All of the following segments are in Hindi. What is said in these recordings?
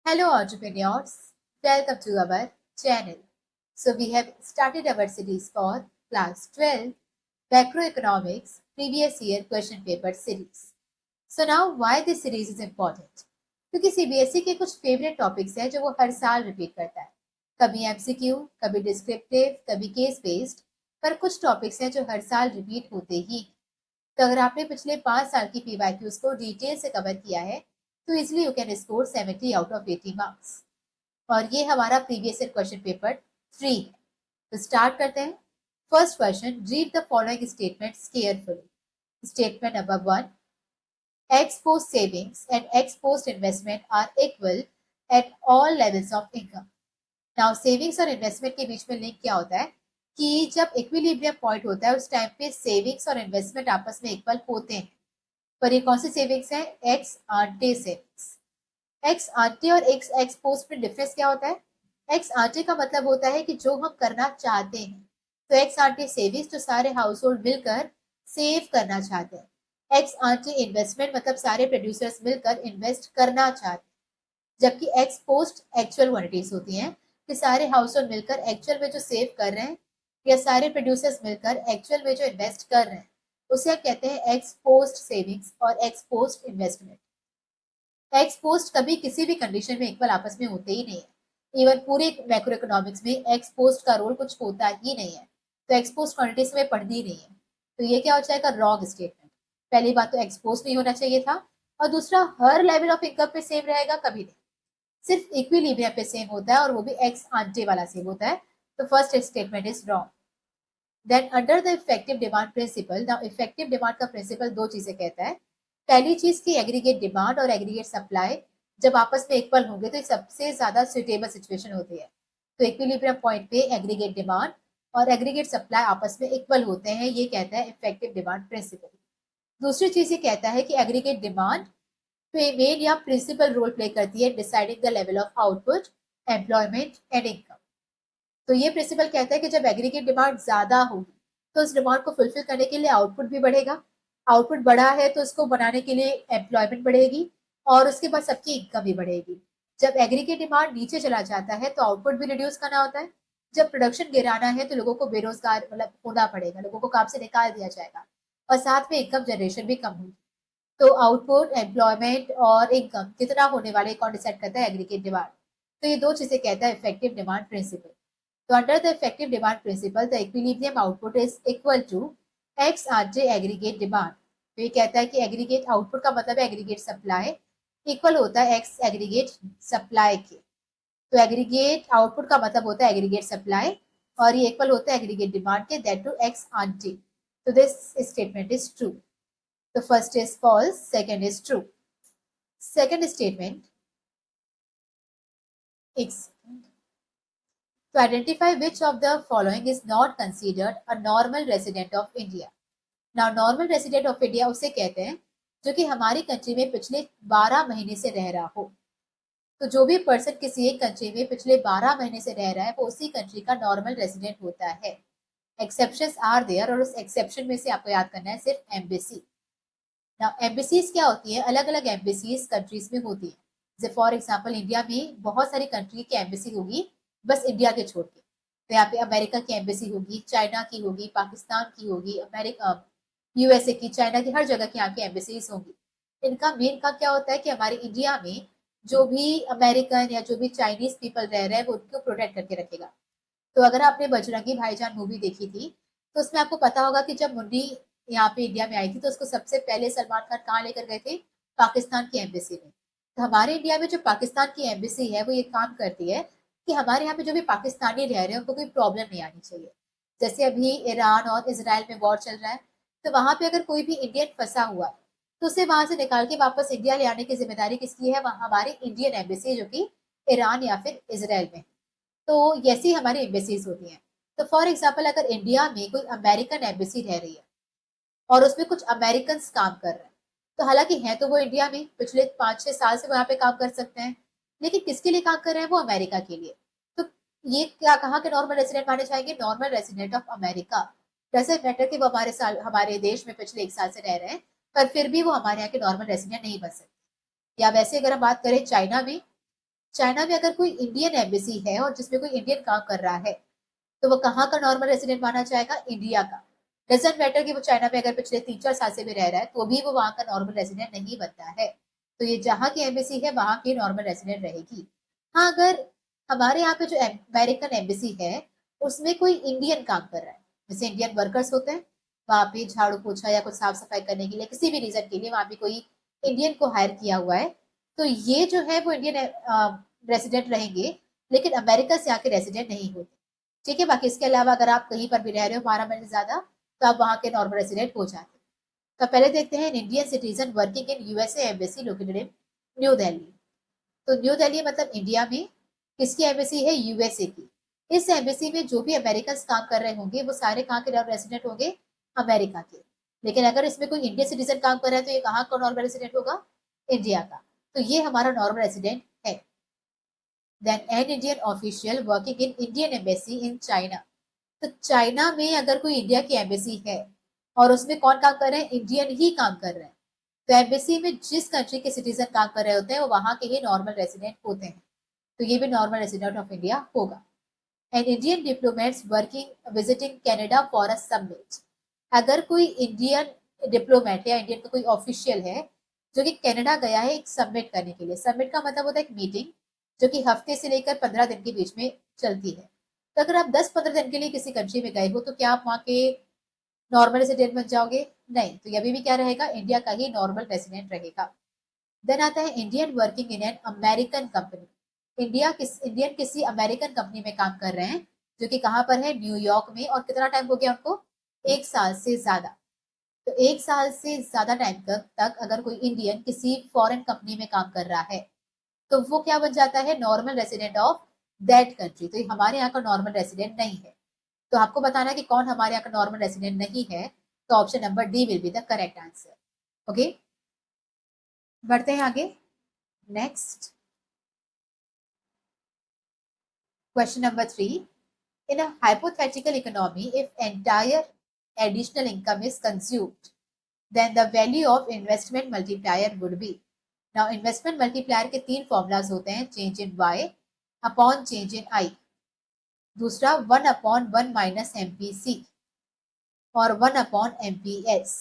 Hello, entrepreneurs. Welcome to our channel. So, we have started our series for class 12 macroeconomics previous year question paper series. So, now why this series is important? क्योंकि सीबीएसई के कुछ फेवरेट टॉपिक्स हैं जो वो हर साल रिपीट करता है. कभी एमसीक्यू, कभी डिस्क्रिप्टिव, कभी केस बेस्ड, पर कुछ टॉपिक्स हैं जो हर साल रिपीट होते ही. तो अगर आपने पिछले 5 साल की पीवाईक्यूज को डिटेल से कवर किया है तो easily you can score 70 out of 80 marks. और ये हमारा प्रीवियस ईयर क्वेश्चन पेपर 3 है. तो स्टार्ट करते हैं. First question, read the following statements carefully. Statement number 1, ex post savings and ex post investment are equal at all levels of income. Now savings और इन्वेस्टमेंट के बीच में लिंक क्या होता है कि जब इक्विलिब्रियम पॉइंट होता है उस टाइम पे सेविंग्स और इन्वेस्टमेंट आपस में इक्वल होते हैं. पर ये कौन सी सेविंग्स है? Ex ante savings. Ex ante और एक्स एक्स पोस्ट में डिफरेंस क्या होता है? एक्स आंटे का मतलब होता है कि जो हम करना चाहते हैं. तो एक्स आंटे सेविंग्स जो सारे हाउस होल्ड मिलकर सेव करना चाहते हैं. एक्स आंटे इन्वेस्टमेंट मतलब सारे प्रोड्यूसर्स मिलकर इन्वेस्ट करना चाहते हैं. जबकि एक्स पोस्ट एक्चुअल क्वांटिटीज होती हैं कि सारे हाउस होल्ड मिलकर एक्चुअल में जो सेव कर रहे हैं या सारे प्रोड्यूसर्स मिलकर एक्चुअल में जो इन्वेस्ट कर रहे हैं उसे आप कहते हैं एक्स पोस्ट सेविंग्स और x post investment. X post कभी किसी भी कंडीशन में इक्वल आपस में होते ही नहीं है. इवन पूरे मैक्रो इकोनॉमिक्स में एक्स पोस्ट का रोल कुछ होता ही नहीं है. तो एक्स पोस्ट क्वांटिटीज में पढ़ती नहीं है. तो ये क्या हो जाएगा? Wrong statement. पहली बात तो एक्स पोस्ट नहीं होना चाहिए था, और दूसरा हर लेवल ऑफ इनकम पे सेम रहेगा कभी नहीं. सिर्फ इक्विलिब्रियम पे सेम होता है और वो भी एक्स आंटे वाला सेम होता है. तो first statement is wrong. Then under the effective demand principle, now effective demand का प्रिंसिपल दो चीजें कहता है. पहली चीज की एग्रीगेट डिमांड और एग्रीगेट सप्लाई जब आपस में इक्वल होंगे तो सबसे ज्यादा सुटेबल सिचुएशन होती है. तो इक्विलिब्रियम पॉइंट पे एग्रीगेट डिमांड और एग्रीगेट सप्लाई आपस में इक्वल होते हैं, ये कहता है इफेक्टिव डिमांड प्रिंसिपल. दूसरी चीज ये कहता है कि एग्रीगेट डिमांड मेन या प्रिंसिपल रोल प्ले करती है deciding the level of output, employment and income. तो ये प्रिंसिपल कहता है कि जब एग्रीगेट डिमांड ज्यादा होगी तो उस डिमांड को फुलफिल करने के लिए आउटपुट भी बढ़ेगा. आउटपुट बढ़ा है तो उसको बनाने के लिए एम्प्लॉयमेंट बढ़ेगी और उसके बाद सबकी इनकम भी बढ़ेगी. जब एग्रीगेट डिमांड नीचे चला जाता है तो आउटपुट भी रिड्यूस करना होता है. जब प्रोडक्शन गिराना है तो लोगों को बेरोजगार मतलब होना पड़ेगा, लोगों को काम से निकाल दिया जाएगा और साथ में इनकम जनरेशन भी कम होगी. तो आउटपुट, एम्प्लॉयमेंट और इनकम कितना होने वाले कौन डिसाइड करता है? Aggregate demand. तो ये दो चीजें कहता है इफेक्टिव डिमांड प्रिंसिपल. तो under the effective demand principle the equilibrium output is equal to X R J aggregate demand. तो ये कहता है कि एग्रीगेट आउटपुट का मतलब है एग्रीगेट सप्लाई इक्वल होता है एक्स एग्रीगेट सप्लाई के. तो एग्रीगेट आउटपुट का मतलब होता है एग्रीगेट सप्लाई और ये इक्वल होता है एग्रीगेट डिमांड के, that to X R J. तो this statement is true. The first is false, second is true. Second statement, to identify which of the following is not considered a normal resident of India. Now, normal resident of India उसे कहते हैं जो कि हमारी कंट्री में पिछले 12 महीने से रह रहा हो. तो जो भी पर्सन किसी एक कंट्री में पिछले 12 महीने से रह रहा है वो उसी कंट्री का नॉर्मल रेजिडेंट होता है. एक्सेप्शंस आर देयर और उस एक्सेप्शन में से आपको याद करना है सिर्फ एम्बेसी. नाउ एम्बेसीज क्या होती है? अलग अलग एम्बेसीज कंट्रीज में होती है. जैसे फॉर एग्जांपल इंडिया में बहुत सारी कंट्री की एम्बेसी होगी बस इंडिया के छोड़ के. तो यहाँ पे अमेरिका की एम्बेसी होगी, चाइना की होगी, पाकिस्तान की होगी, अमेरिका, यूएसए की, चाइना की, हर जगह की यहाँ की एम्बेसीज होंगी. इनका मेन काम क्या होता है कि हमारे इंडिया में जो भी अमेरिकन या जो भी चाइनीज पीपल रह रहे हैं वो उनको प्रोटेक्ट करके रखेगा. तो अगर आपने बजरंगी भाईजान मूवी देखी थी तो उसमें आपको पता होगा कि जब मुन्नी यहाँ पे इंडिया में आई थी तो उसको सबसे पहले सलमान खान कहाँ लेकर गए थे? पाकिस्तान की एम्बेसी में. तो हमारे इंडिया में जो पाकिस्तान की एम्बेसी है वो ये काम करती है कि हमारे यहाँ पे जो भी पाकिस्तानी रह रहे हैं उनको कोई प्रॉब्लम नहीं आनी चाहिए. जैसे अभी ईरान और इसराइल में वॉर चल रहा है तो वहां पे अगर कोई भी इंडियन फंसा हुआ है तो उसे वहां से निकाल के वापस इंडिया ले आने की जिम्मेदारी किसकी है? हमारी इंडियन एम्बेसी जो कि ईरान या फिर इसराइल में. तो ऐसी हमारी एम्बेसीज होती हैं. तो फॉर एग्जाम्पल अगर इंडिया में कोई अमेरिकन एम्बेसी रह रही है और उसमें कुछ अमेरिकन काम कर रहे हैं तो हालांकि है तो वो इंडिया में पिछले 5-6 साल से वहां पे काम कर सकते हैं, लेकिन किसके लिए काम कर रहे हैं? वो अमेरिका के लिए. तो ये क्या कहा कि नॉर्मल रेसिडेंट माने जाएंगे? Normal resident of America. Doesn't matter कि वो हमारे देश में पिछले 1 साल से रह रहे हैं, पर फिर भी वो हमारे यहाँ के नॉर्मल रेसिडेंट नहीं बन सकते. या वैसे अगर हम बात करें चाइना में, चाइना में अगर कोई इंडियन एम्बेसी है और जिसमें कोई इंडियन काम कर रहा है तो वो कहाँ का नॉर्मल रेसिडेंट माना जाएगा? इंडिया का। डजेंट मैटर कि वो चाइना में अगर पिछले 3-4 साल से भी रह रहा है तो भी वो वहां का नॉर्मल रेसिडेंट नहीं बनता है। तो ये जहाँ की एम्बेसी है वहां की नॉर्मल रेसिडेंट रहेगी। हाँ, अगर हमारे यहाँ पे जो अमेरिकन एम्बेसी है उसमें कोई इंडियन काम कर रहा है, जैसे इंडियन वर्कर्स होते हैं, वहां पे झाड़ू पोछा या कुछ साफ सफाई करने के लिए किसी भी रीजन के लिए वहां पे कोई इंडियन को हायर किया हुआ है, तो ये जो है वो इंडियन रेसिडेंट रहेंगे, लेकिन अमेरिका से आके रेसिडेंट नहीं होते। ठीक है, बाकी इसके अलावा अगर आप कहीं पर भी रह रहे हो 12 महीने ज्यादा तो आप वहां के नॉर्मल रेसिडेंट हो जाते हैं। तो पहले देखते हैं Indian citizen working in USA embassy located in new Delhi. तो न्यू दिल्ली मतलब इंडिया में किसकी एम्बेसी है? यूएसए की। इस एम्बेसी में जो भी अमेरिकन काम कर रहे होंगे वो सारे कहाँ के रेसिडेंट होंगे? अमेरिका के। लेकिन अगर इसमें कोई इंडियन सिटीजन काम कर रहा है तो ये कहाँ का नॉर्मल रेसिडेंट होगा? इंडिया का। तो ये हमारा नॉर्मल रेसिडेंट है। Then an Indian official working in Indian embassy in China. तो चाइना में अगर कोई इंडिया की एम्बेसी है और उसमें कौन काम कर रहे हैं? इंडियन ही काम कर रहे हैं। तो एम्बेसी में जिस कंट्री के सिटीजन काम कर रहे होते हैं वो वहां के ही नॉर्मल रेसिडेंट होते हैं। तो ये भी नॉर्मल रेसिडेंट ऑफ इंडिया होगा। And Indian diplomats working visiting Canada for a summit. अगर कोई इंडियन डिप्लोमेट या इंडियन का कोई ऑफिशियल है जो कि कनाडा गया है एक सबमिट करने के लिए, सबमिट का मतलब होता है एक मीटिंग जो कि हफ्ते से लेकर 15 दिन के बीच में चलती है। तो अगर आप 10-15 दिन के लिए किसी कंट्री में गए हो तो क्या आप वहाँ के नॉर्मल रेसिडेंट बन जाओगे? नहीं, तो ये अभी भी क्या रहेगा? इंडिया का ही नॉर्मल रेसिडेंट रहेगा। देन आता है Indian working in an American company. Indian किसी अमेरिकन कंपनी में काम कर रहे हैं जो कि कहाँ पर है? न्यूयॉर्क में। और कितना टाइम हो गया उनको? 1 साल से ज्यादा। तो 1 साल से ज्यादा टाइम तक अगर कोई इंडियन किसी फॉरेन कंपनी में काम कर रहा है तो वो क्या बन जाता है? Normal resident of that country. तो हमारे यहाँ का नॉर्मल रेसिडेंट नहीं है। तो आपको बताना है कि कौन हमारे यहाँ का नॉर्मल रेसिडेंट नहीं है। तो option number D will be the correct answer. Okay, बढ़ते हैं आगे। Next question number 3। In a hypothetical economy, if entire additional income is consumed, then the value of investment multiplier would be. Now, investment multiplier के 3 formulas होते हैं, change in y upon change in i, दूसरा 1/1 minus MPC और 1/MPS।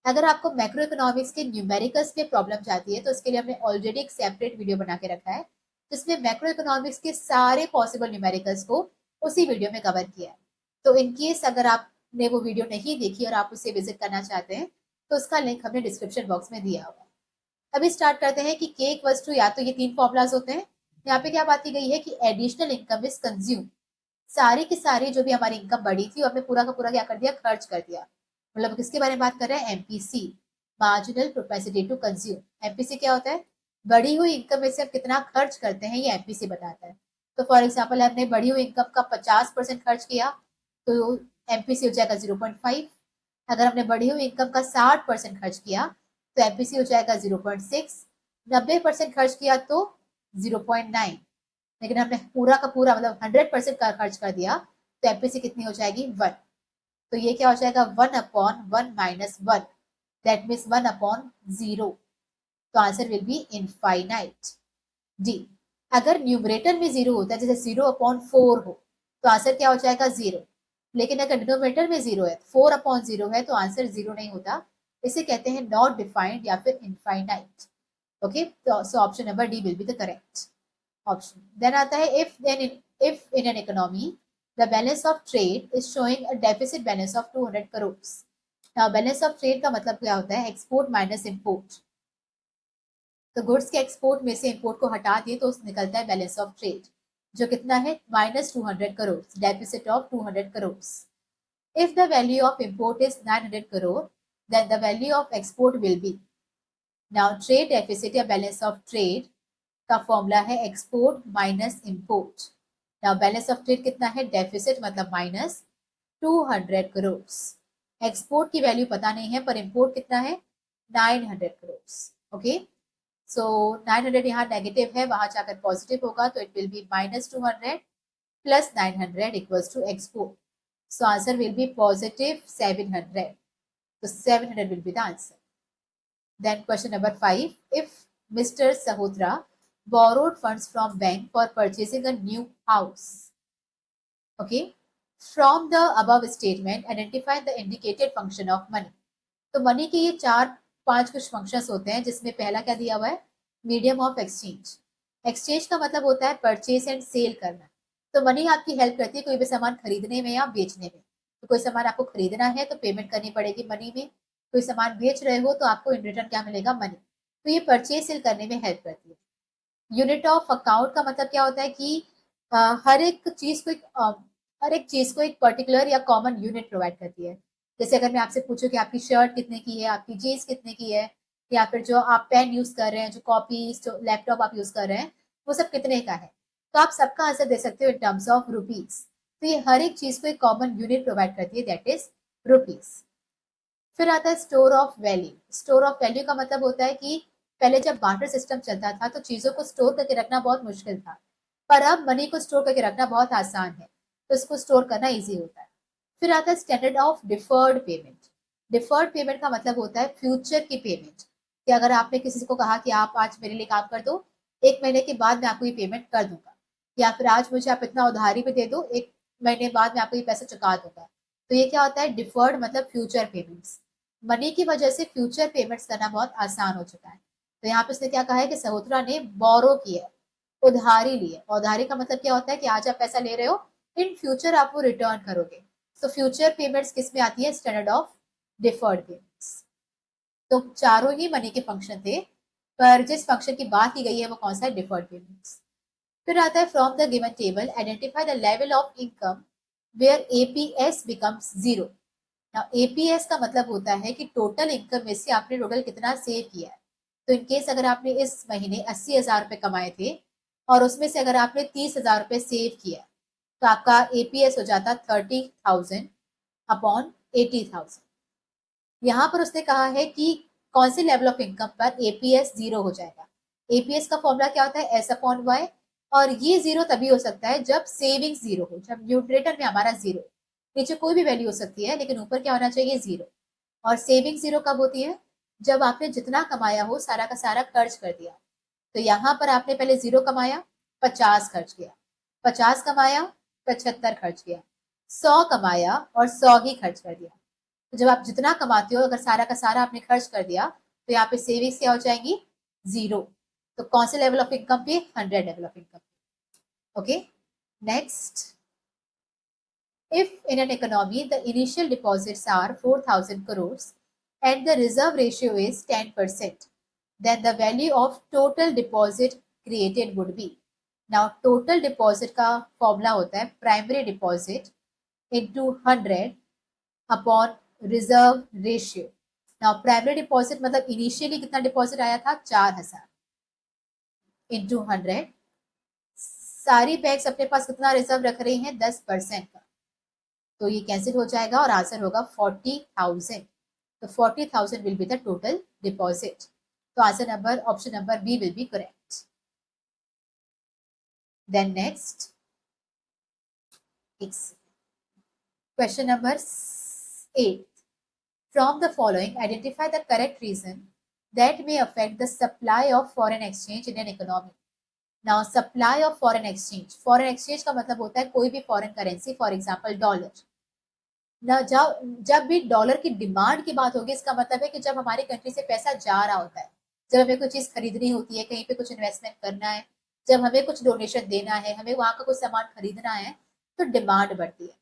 अगर आपको मैक्रो इकोनॉमिक्स के न्यूमेरिकल्स में प्रॉब्लम चाहती है तो इसके लिए हमने ऑलरेडी एक सेपरेट वीडियो बना के रखा है जिसमें मैक्रो इकोनॉमिक्स के सारे पॉसिबल न्यूमेरिकल्स को उसी वीडियो में कवर किया है। तो इन केस अगर आपने वो वीडियो नहीं देखी और आप उसे विजिट करना चाहते हैं तो उसका लिंक हमने डिस्क्रिप्शन बॉक्स में दिया हुआ है। अभी स्टार्ट करते हैं कि के इक्वल्स टू, या तो ये 3 फॉर्मुलाज होते हैं। यहाँ पे क्या बात की गई है कि एडिशनल इनकम इज कंज्यूम। सारी की सारी जो भी हमारी इनकम बढ़ी थी हमने पूरा का पूरा क्या कर दिया? खर्च कर दिया। मतलब किसके बारे में बात कर रहे हैं? MPC, marginal propensity to consume. MPC क्या होता है? बढ़ी हुई इनकम में से आप कितना खर्च करते हैं, ये एमपीसी बताता है। तो फॉर एग्जाम्पल हमने बढ़ी हुई इनकम का 50% खर्च किया तो एमपीसी हो जाएगा 0.5। अगर हमने बढ़ी हुई इनकम का 60% खर्च किया तो एमपीसी हो जाएगा 0.6। 90% खर्च किया तो 0.9। लेकिन हमने पूरा का पूरा मतलब 100% का खर्च कर दिया तो एमपीसी कितनी हो जाएगी? 1। तो ये क्या हो जाएगा? 1/1 माइनस 1, दैट मीन्स 1/0। तो answer will B infinite. D. अगर न्यूमरेटर में 0 होता है, जैसे 0/4 हो तो आंसर क्या हो जाएगा? 0। लेकिन अगर डिनोमिनेटर में 0 है, 4/0 है, तो आंसर 0 नहीं होता। इसे कहते हैं नॉट डिफाइंड या फिर इनफाइनाइट। ओके, तो so option number D will be the correct option. Then आता है if in an economy the balance of trade is showing a deficit balance of 200 crores. Now balance of trade का मतलब क्या होता है? Export minus import. तो गुड्स के एक्सपोर्ट में से इम्पोर्ट को हटा दिए तो निकलता है बैलेंस ऑफ ट्रेड, जो कितना है? -200 crore, deficit of 200 crore. If the value of import is 900 crore then the value of export will be. Now trade deficit या बैलेंस ऑफ ट्रेड का फॉर्मूला है export minus import. Now balance of trade कितना है? डेफिसिट मतलब -200 करोड़। एक्सपोर्ट की वैल्यू पता नहीं है पर इम्पोर्ट कितना है? 900 करोड़। ओके, सो 900 यहाँ नेगेटिव है, वहां जाकर पॉजिटिव होगा तो it will be -200 plus 900 equals to export. So answer will be positive 700। तो 700 will be the answer. Then question number 5. If Mr. Sahotra borrowed funds from bank for purchasing a new house. Okay. From the above statement, identify the indicated function of money. तो मनी के ये 4-5 कुछ फंक्शंस होते हैं, जिसमें पहला क्या दिया हुआ है, मीडियम ऑफ एक्सचेंज। एक्सचेंज का मतलब होता है परचेज एंड सेल करना। तो मनी आपकी हेल्प करती है कोई भी सामान खरीदने में या बेचने में। तो कोई सामान आपको खरीदना है तो पेमेंट करनी पड़ेगी मनी में, कोई सामान बेच रहे हो तो आपको इन रिटर्न क्या मिलेगा, मनी। तो ये परचेज सेल करने में हेल्प करती है। यूनिट ऑफ अकाउंट का मतलब क्या होता है कि हर एक चीज को एक पर्टिकुलर या कॉमन यूनिट प्रोवाइड करती है। जैसे अगर मैं आपसे पूछूं कि आपकी शर्ट कितने की है, आपकी जीन्स कितने की है, या फिर जो आप पेन यूज कर रहे हैं, जो कॉपी, जो लैपटॉप आप यूज कर रहे हैं, वो सब कितने का है, तो आप सबका आंसर दे सकते हो इन टर्म्स ऑफ रुपीज। तो ये हर एक चीज को एक कॉमन यूनिट प्रोवाइड करती है, दैट इज रुपीज। फिर आता है store of value. Store of value का मतलब होता है कि पहले जब बार्टर सिस्टम चलता था तो चीजों को स्टोर करके रखना बहुत मुश्किल था, पर अब मनी को स्टोर करके रखना बहुत आसान है, तो इसको स्टोर करना इजी होता है। फिर आता है standard of deferred payment. Deferred payment का मतलब होता है फ्यूचर की पेमेंट, कि अगर आपने किसी को कहा कि आप आज मेरे लिए काम कर दो, 1 महीने के बाद मैं आपको ये पेमेंट कर दूंगा, या फिर आज मुझे आप इतना उधारी पे दे दो, 1 महीने बाद मैं आपको ये पैसा चुका दूंगा। तो ये क्या होता है, डिफर्ड मतलब फ्यूचर पेमेंट्स। मनी की वजह से फ्यूचर पेमेंट्स करना बहुत आसान हो चुका है। तो यहाँ पे उसने क्या कहा है कि सहोत्रा ने बोरो किया, उधारी ली है। उधारी का मतलब क्या होता है कि आज आप पैसा ले रहे हो, इन फ्यूचर आप वो रिटर्न करोगे। तो फ्यूचर पेमेंट्स किस में आती है, स्टैंडर्ड ऑफ डिफर्ड पेमेंट्स। तो चारों ही मनी के फंक्शन थे, पर जिस फंक्शन की बात की गई है वो कौन सा है, डिफर्ड पेमेंट्स। फिर आता है from the given table identify the level of income where APS becomes zero. APS का मतलब होता है कि टोटल इनकम में से आपने टोटल कितना सेव किया है। तो इनकेस अगर आपने इस महीने 80,000 रुपए कमाए थे और उसमें से अगर आपने 30,000 रुपए सेव किया, तो आपका एपीएस हो जाता 30,000 अपॉन 80,000। यहाँ पर उसने कहा है कि कौन से लेवल ऑफ इनकम पर एपीएस जीरो हो जाएगा। एपीएस का फॉर्मूला क्या होता है, एस अपॉन वाई। और ये जीरो तभी हो सकता है जब सेविंग्स जीरो हो, जब न्यूमरेटर में हमारा जीरो, नीचे कोई भी वैल्यू हो सकती है लेकिन ऊपर क्या होना चाहिए, जीरो। और सेविंग जीरो कब होती है, जब आपने जितना कमाया हो सारा का सारा खर्च कर दिया। तो यहाँ पर आपने पहले जीरो कमाया, 50 खर्च किया, 50 कमाया, 75 खर्च किया, 100 कमाया और 100 ही खर्च कर दिया। तो जब आप जितना कमाते हो अगर सारा का सारा आपने खर्च कर दिया, तो यहाँ पे सेविंग्स क्या हो जाएंगी, जीरो। तो कौन से लेवल ऑफ इनकम पे, 100 level of income. Okay, next. If in an economy the initial deposits are 4,000 crores and the reserve ratio is 10%, then the value of total deposit created would be. Now total deposit का फॉर्मूला होता है primary deposit into 100 upon reserve ratio. Now primary deposit मतलब इनिशियली कितना डिपॉजिट आया था, 4,000 इंटू 100। सारी बैंक्स अपने पास कितना रिजर्व रख रही हैं, 10% का, तो ये कैंसिल हो जाएगा और आंसर होगा 40,000। तो 40,000 will be the total deposit. तो answer number option number B will be correct. Then next question number 8। From the following, identify the correct reason that may affect the supply of foreign exchange in an economy. Now, supply of foreign exchange. Foreign exchange का मतलब होता है कोई भी foreign currency, for example dollar. ना जब भी डॉलर की डिमांड की बात होगी, इसका मतलब है कि जब हमारी कंट्री से पैसा जा रहा होता है, जब हमें कुछ चीज खरीदनी होती है, कहीं पे कुछ इन्वेस्टमेंट करना है, जब हमें कुछ डोनेशन देना है, हमें वहां का कुछ सामान खरीदना है, तो डिमांड बढ़ती है।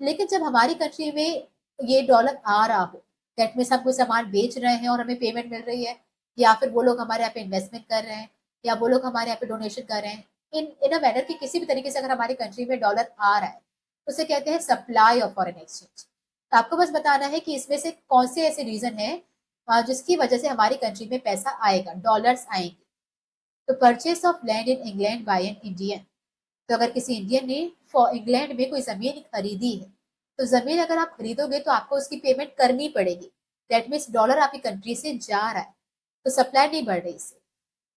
लेकिन जब हमारी कंट्री में ये डॉलर आ रहा हो, दैट मीन्स हम कोई सामान बेच रहे हैं और हमें पेमेंट मिल रही है, या फिर वो लोग हमारे यहाँ पे इन्वेस्टमेंट कर रहे हैं, या वो लोग हमारे यहाँ पे डोनेशन कर रहे हैं, इन अ मैनर की किसी भी तरीके से अगर हमारी कंट्री में डॉलर आ रहा है, तो उसे कहते हैं सप्लाई ऑफ फॉरेन एक्सचेंज। तो आपको बस बताना है कि इसमें से कौन से ऐसे रीजन है जिसकी वजह से हमारी कंट्री में पैसा आएगा, डॉलर्स आएंगे। तो purchase of land in England by an Indian. तो अगर किसी इंडियन ने इंग्लैंड में कोई जमीन खरीदी है, तो जमीन अगर आप खरीदोगे तो आपको उसकी पेमेंट करनी पड़ेगी। दैट मीन्स डॉलर आपकी कंट्री से जा रहा है, तो सप्लाई नहीं बढ़ रही इससे।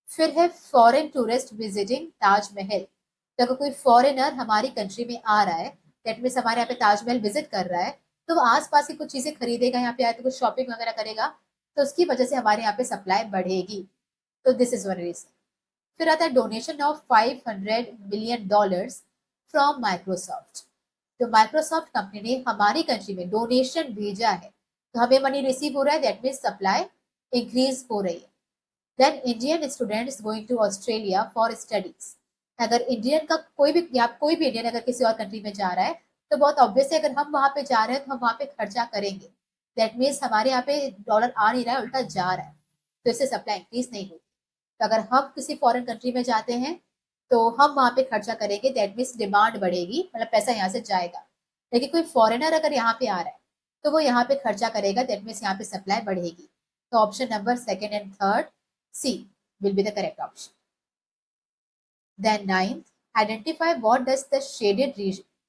फिर है फॉरेन टूरिस्ट विजिटिंग ताजमहल। तो अगर कोई फॉरेनर हमारी कंट्री में आ रहा है, दैट मीन्स हमारे यहाँ पे ताजमहल विजिट कर रहा है, तो वो आसपास की कुछ चीजें खरीदेगा, यहाँ पे आए तो कुछ शॉपिंग वगैरह करेगा, तो उसकी वजह से हमारे यहाँ पे सप्लाई बढ़ेगी। तो दिस इज वन रीजन। फिर आता है donation of $500 million from Microsoft. तो माइक्रोसॉफ्ट कंपनी ने हमारी कंट्री में डोनेशन भेजा है, तो हमें मनी रिसीव हो रहा है, दैट मीन्स सप्लाई इंक्रीज हो रही है। Then Indian students going to Australia for studies. अगर इंडियन का कोई भी इंडियन अगर किसी और कंट्री में जा रहा है, तो बहुत ऑब्वियस है अगर हम वहां पे जा रहे हैं तो हम वहां पे खर्चा करेंगे। दैट मीन्स हमारे यहाँ पे डॉलर आ नहीं रहा है, उल्टा जा रहा है, तो इससे सप्लाई इंक्रीज नहीं होती। तो अगर हम किसी फॉरेन कंट्री में जाते हैं तो हम वहां पे खर्चा करेंगे, दैट मीन्स डिमांड बढ़ेगी, मतलब पैसा यहाँ से जाएगा। लेकिन कोई फॉरेनर अगर यहाँ पे आ रहा है तो वो यहाँ पे खर्चा करेगा, दैट मीन्स यहाँ पे सप्लाई बढ़ेगी। तो option number second and third C will be the correct option. Then ninth, identify what does the shaded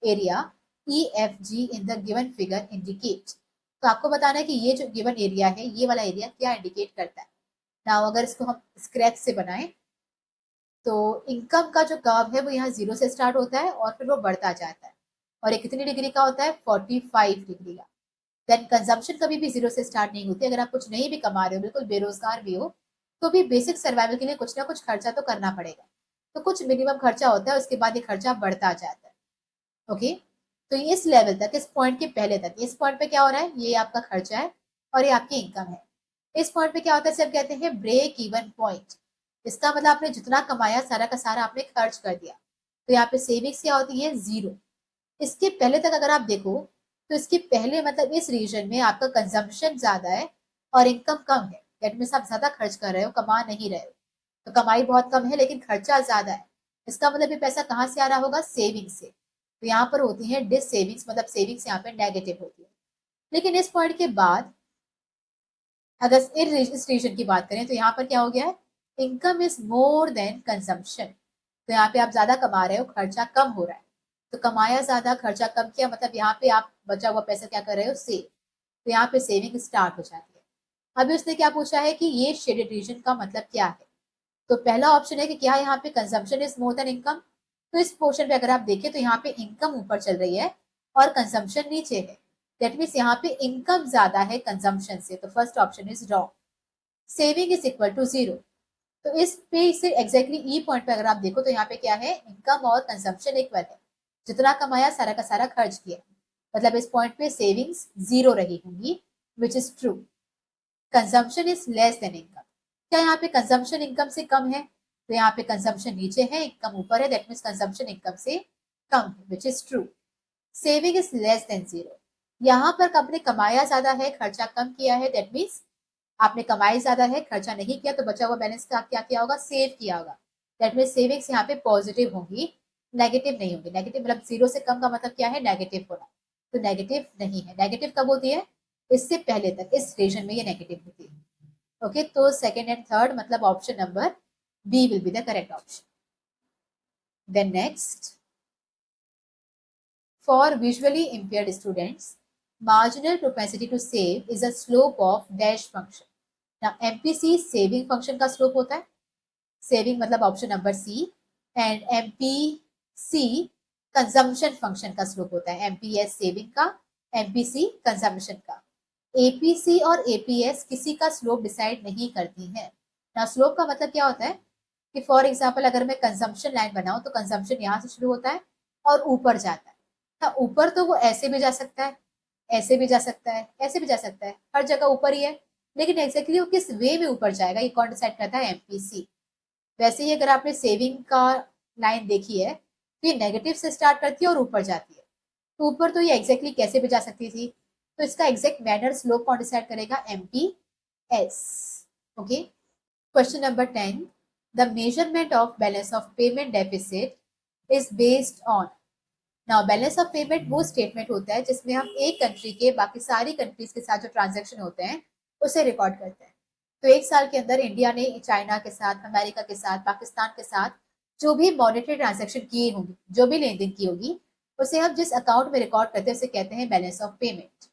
area EFG in the given figure indicate. तो आपको बताना है कि ये जो गिवन एरिया है, ये वाला एरिया क्या इंडिकेट करता है। नाउ अगर इसको हम स्क्रैच से बनाएं तो इनकम का जो कर्व है वो यहाँ 0 से स्टार्ट होता है और फिर वो बढ़ता जाता है, और ये कितनी डिग्री का होता है, 45 डिग्री का। देन कंजम्पशन कभी भी 0 से स्टार्ट नहीं होती। अगर आप कुछ नहीं भी कमा रहे हो, बिल्कुल बेरोजगार भी हो, तो भी बेसिक सर्वाइवल के लिए कुछ ना कुछ खर्चा तो करना पड़ेगा। तो कुछ मिनिमम खर्चा होता है, उसके बाद ये खर्चा बढ़ता जाता है। ओके, तो इस लेवल तक, इस पॉइंट के पहले तक, इस पॉइंट पे क्या हो रहा है, ये आपका खर्चा है और ये आपकी इनकम है। इस पॉइंट पे क्या होता है, सब कहते हैं ब्रेक इवन पॉइंट। इसका मतलब आपने जितना कमाया सारा का सारा आपने खर्च कर दिया, तो यहाँ पे सेविंग्स क्या होती है, 0। इसके पहले तक अगर आप देखो तो इसके पहले मतलब इस रीजन में आपका कंजम्पशन ज्यादा है और इनकम कम है। दैट मीन्स आप ज्यादा खर्च कर रहे हो, कमा नहीं रहे हो। तो कमाई बहुत कम है लेकिन खर्चा ज्यादा है। इसका मतलब ये पैसा कहाँ से आ रहा होगा, सेविंग से। तो यहाँ पर होती है डिस सेविंग्स, मतलब सेविंग्स यहाँ पे नेगेटिव होती है। लेकिन इस पॉइंट के बाद अगर इस रीजन की बात करें तो यहाँ पर क्या हो गया है, income is more than consumption. तो यहाँ पे आप ज्यादा कमा रहे हो, खर्चा कम हो रहा है। तो कमाया ज्यादा, खर्चा कम किया, मतलब यहाँ पे आप बचा हुआ पैसा क्या कर रहे हो, सेव। तो यहाँ पे सेविंग स्टार्ट हो जाती है। अभी उसने क्या पूछा है कि ये शेडेड रीजन का मतलब क्या है। तो पहला ऑप्शन है कि क्या यहाँ पे consumption is more than income. तो इस पोर्शन पे अगर आप देखें तो यहाँ पे इनकम ऊपर चल रही है और कंजम्पशन नीचे है। दैट मीन्स यहाँ पे इनकम ज्यादा है कंजम्पशन से, तो first option is wrong. Saving is equal to 0। तो इस पे इसे एग्जैक्टली ई पॉइंट पे अगर आप देखो तो यहाँ पे क्या है, इनकम और कंजम्पशन इक्वल है। जितना कमाया सारा का सारा खर्च किया, मतलब इस पॉइंट पे सेविंग्स 0 रही होंगी, which is true. Consumption is less than income. क्या यहाँ पे कंजम्पशन इनकम से कम है, तो यहाँ पे कंजम्पशन नीचे है, इनकम ऊपर है, दैट मीन्स कंजम्पशन इनकम से कम है, which is true. Saving is less than 0। यहाँ पर आपने कमाया ज्यादा है, खर्चा कम किया है, दैट मीन्स आपने कमाई ज्यादा है, खर्चा नहीं किया, तो बचा हुआ बैलेंस का क्या किया होगा, सेव किया होगा। दैट मीन्स सेविंग्स यहाँ पे पॉजिटिव होंगी, नेगेटिव नहीं होंगी। नेगेटिव मतलब 0 से कम का मतलब क्या है, नेगेटिव होना। तो नेगेटिव नहीं है। नेगेटिव कब होती है, इससे पहले तक, इस रीजन में ये नेगेटिव होती है। ओके, तो सेकेंड एंड थर्ड मतलब option number B will be the correct option. Then next, for visually impaired students, marginal propensity to save is a slope of dash function. Now MPC saving function का slope होता है, saving मतलब option number C, and MPC consumption function का स्लोप होता है, MPS सेविंग का, MPC कंजम्पशन का। APC और APS किसी का स्लोप डिसाइड नहीं करती है। ना स्लोप का मतलब क्या होता है कि फॉर एग्जाम्पल अगर मैं कंजम्पशन लाइन बनाऊं तो कंजम्पशन यहाँ से शुरू होता है और ऊपर जाता है। हाँ, ऊपर तो वो ऐसे भी जा सकता है, ऐसे भी जा सकता है, ऐसे भी जा सकता है, हर जगह ऊपर ही है। लेकिन एग्जैक्टली वो किस वे में ऊपर जाएगा ये कौन डिसाइड करता है, MPC। वैसे ही अगर आपने सेविंग का लाइन देखी है तो ये नेगेटिव से स्टार्ट करती है और ऊपर जाती है। तो ऊपर तो ये एग्जैक्टली कैसे भी जा सकती थी, तो इसका एग्जैक्ट मैनर स्लोप कौन डिसाइड करेगा, MPS। Okay, question number 10, the measurement of balance of payment deficit is based on. Now balance of payment वो स्टेटमेंट होता है जिसमें हम एक कंट्री के बाकी सारी कंट्रीज के साथ जो ट्रांजेक्शन होते हैं उसे रिकॉर्ड करते हैं। तो एक साल के अंदर इंडिया ने चाइना के साथ, अमेरिका के साथ, पाकिस्तान के साथ जो भी मॉनेटरी ट्रांजेक्शन किए होंगे, जो भी लेन देन की होगी, उसे हम जिस अकाउंट में रिकॉर्ड करते हैं उसे कहते हैं बैलेंस ऑफ पेमेंट।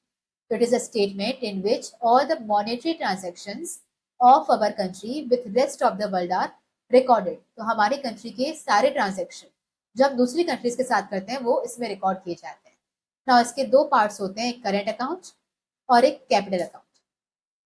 तो it is a statement in which all the monetary transactions of our country with rest of the world are recorded. तो हमारे कंट्री के सारे ट्रांजेक्शन जो हम दूसरी कंट्रीज के साथ करते हैं वो इसमें रिकॉर्ड किए जाते हैं। ना इसके दो पार्ट्स होते हैं, एक करेंट अकाउंट और एक कैपिटल अकाउंट।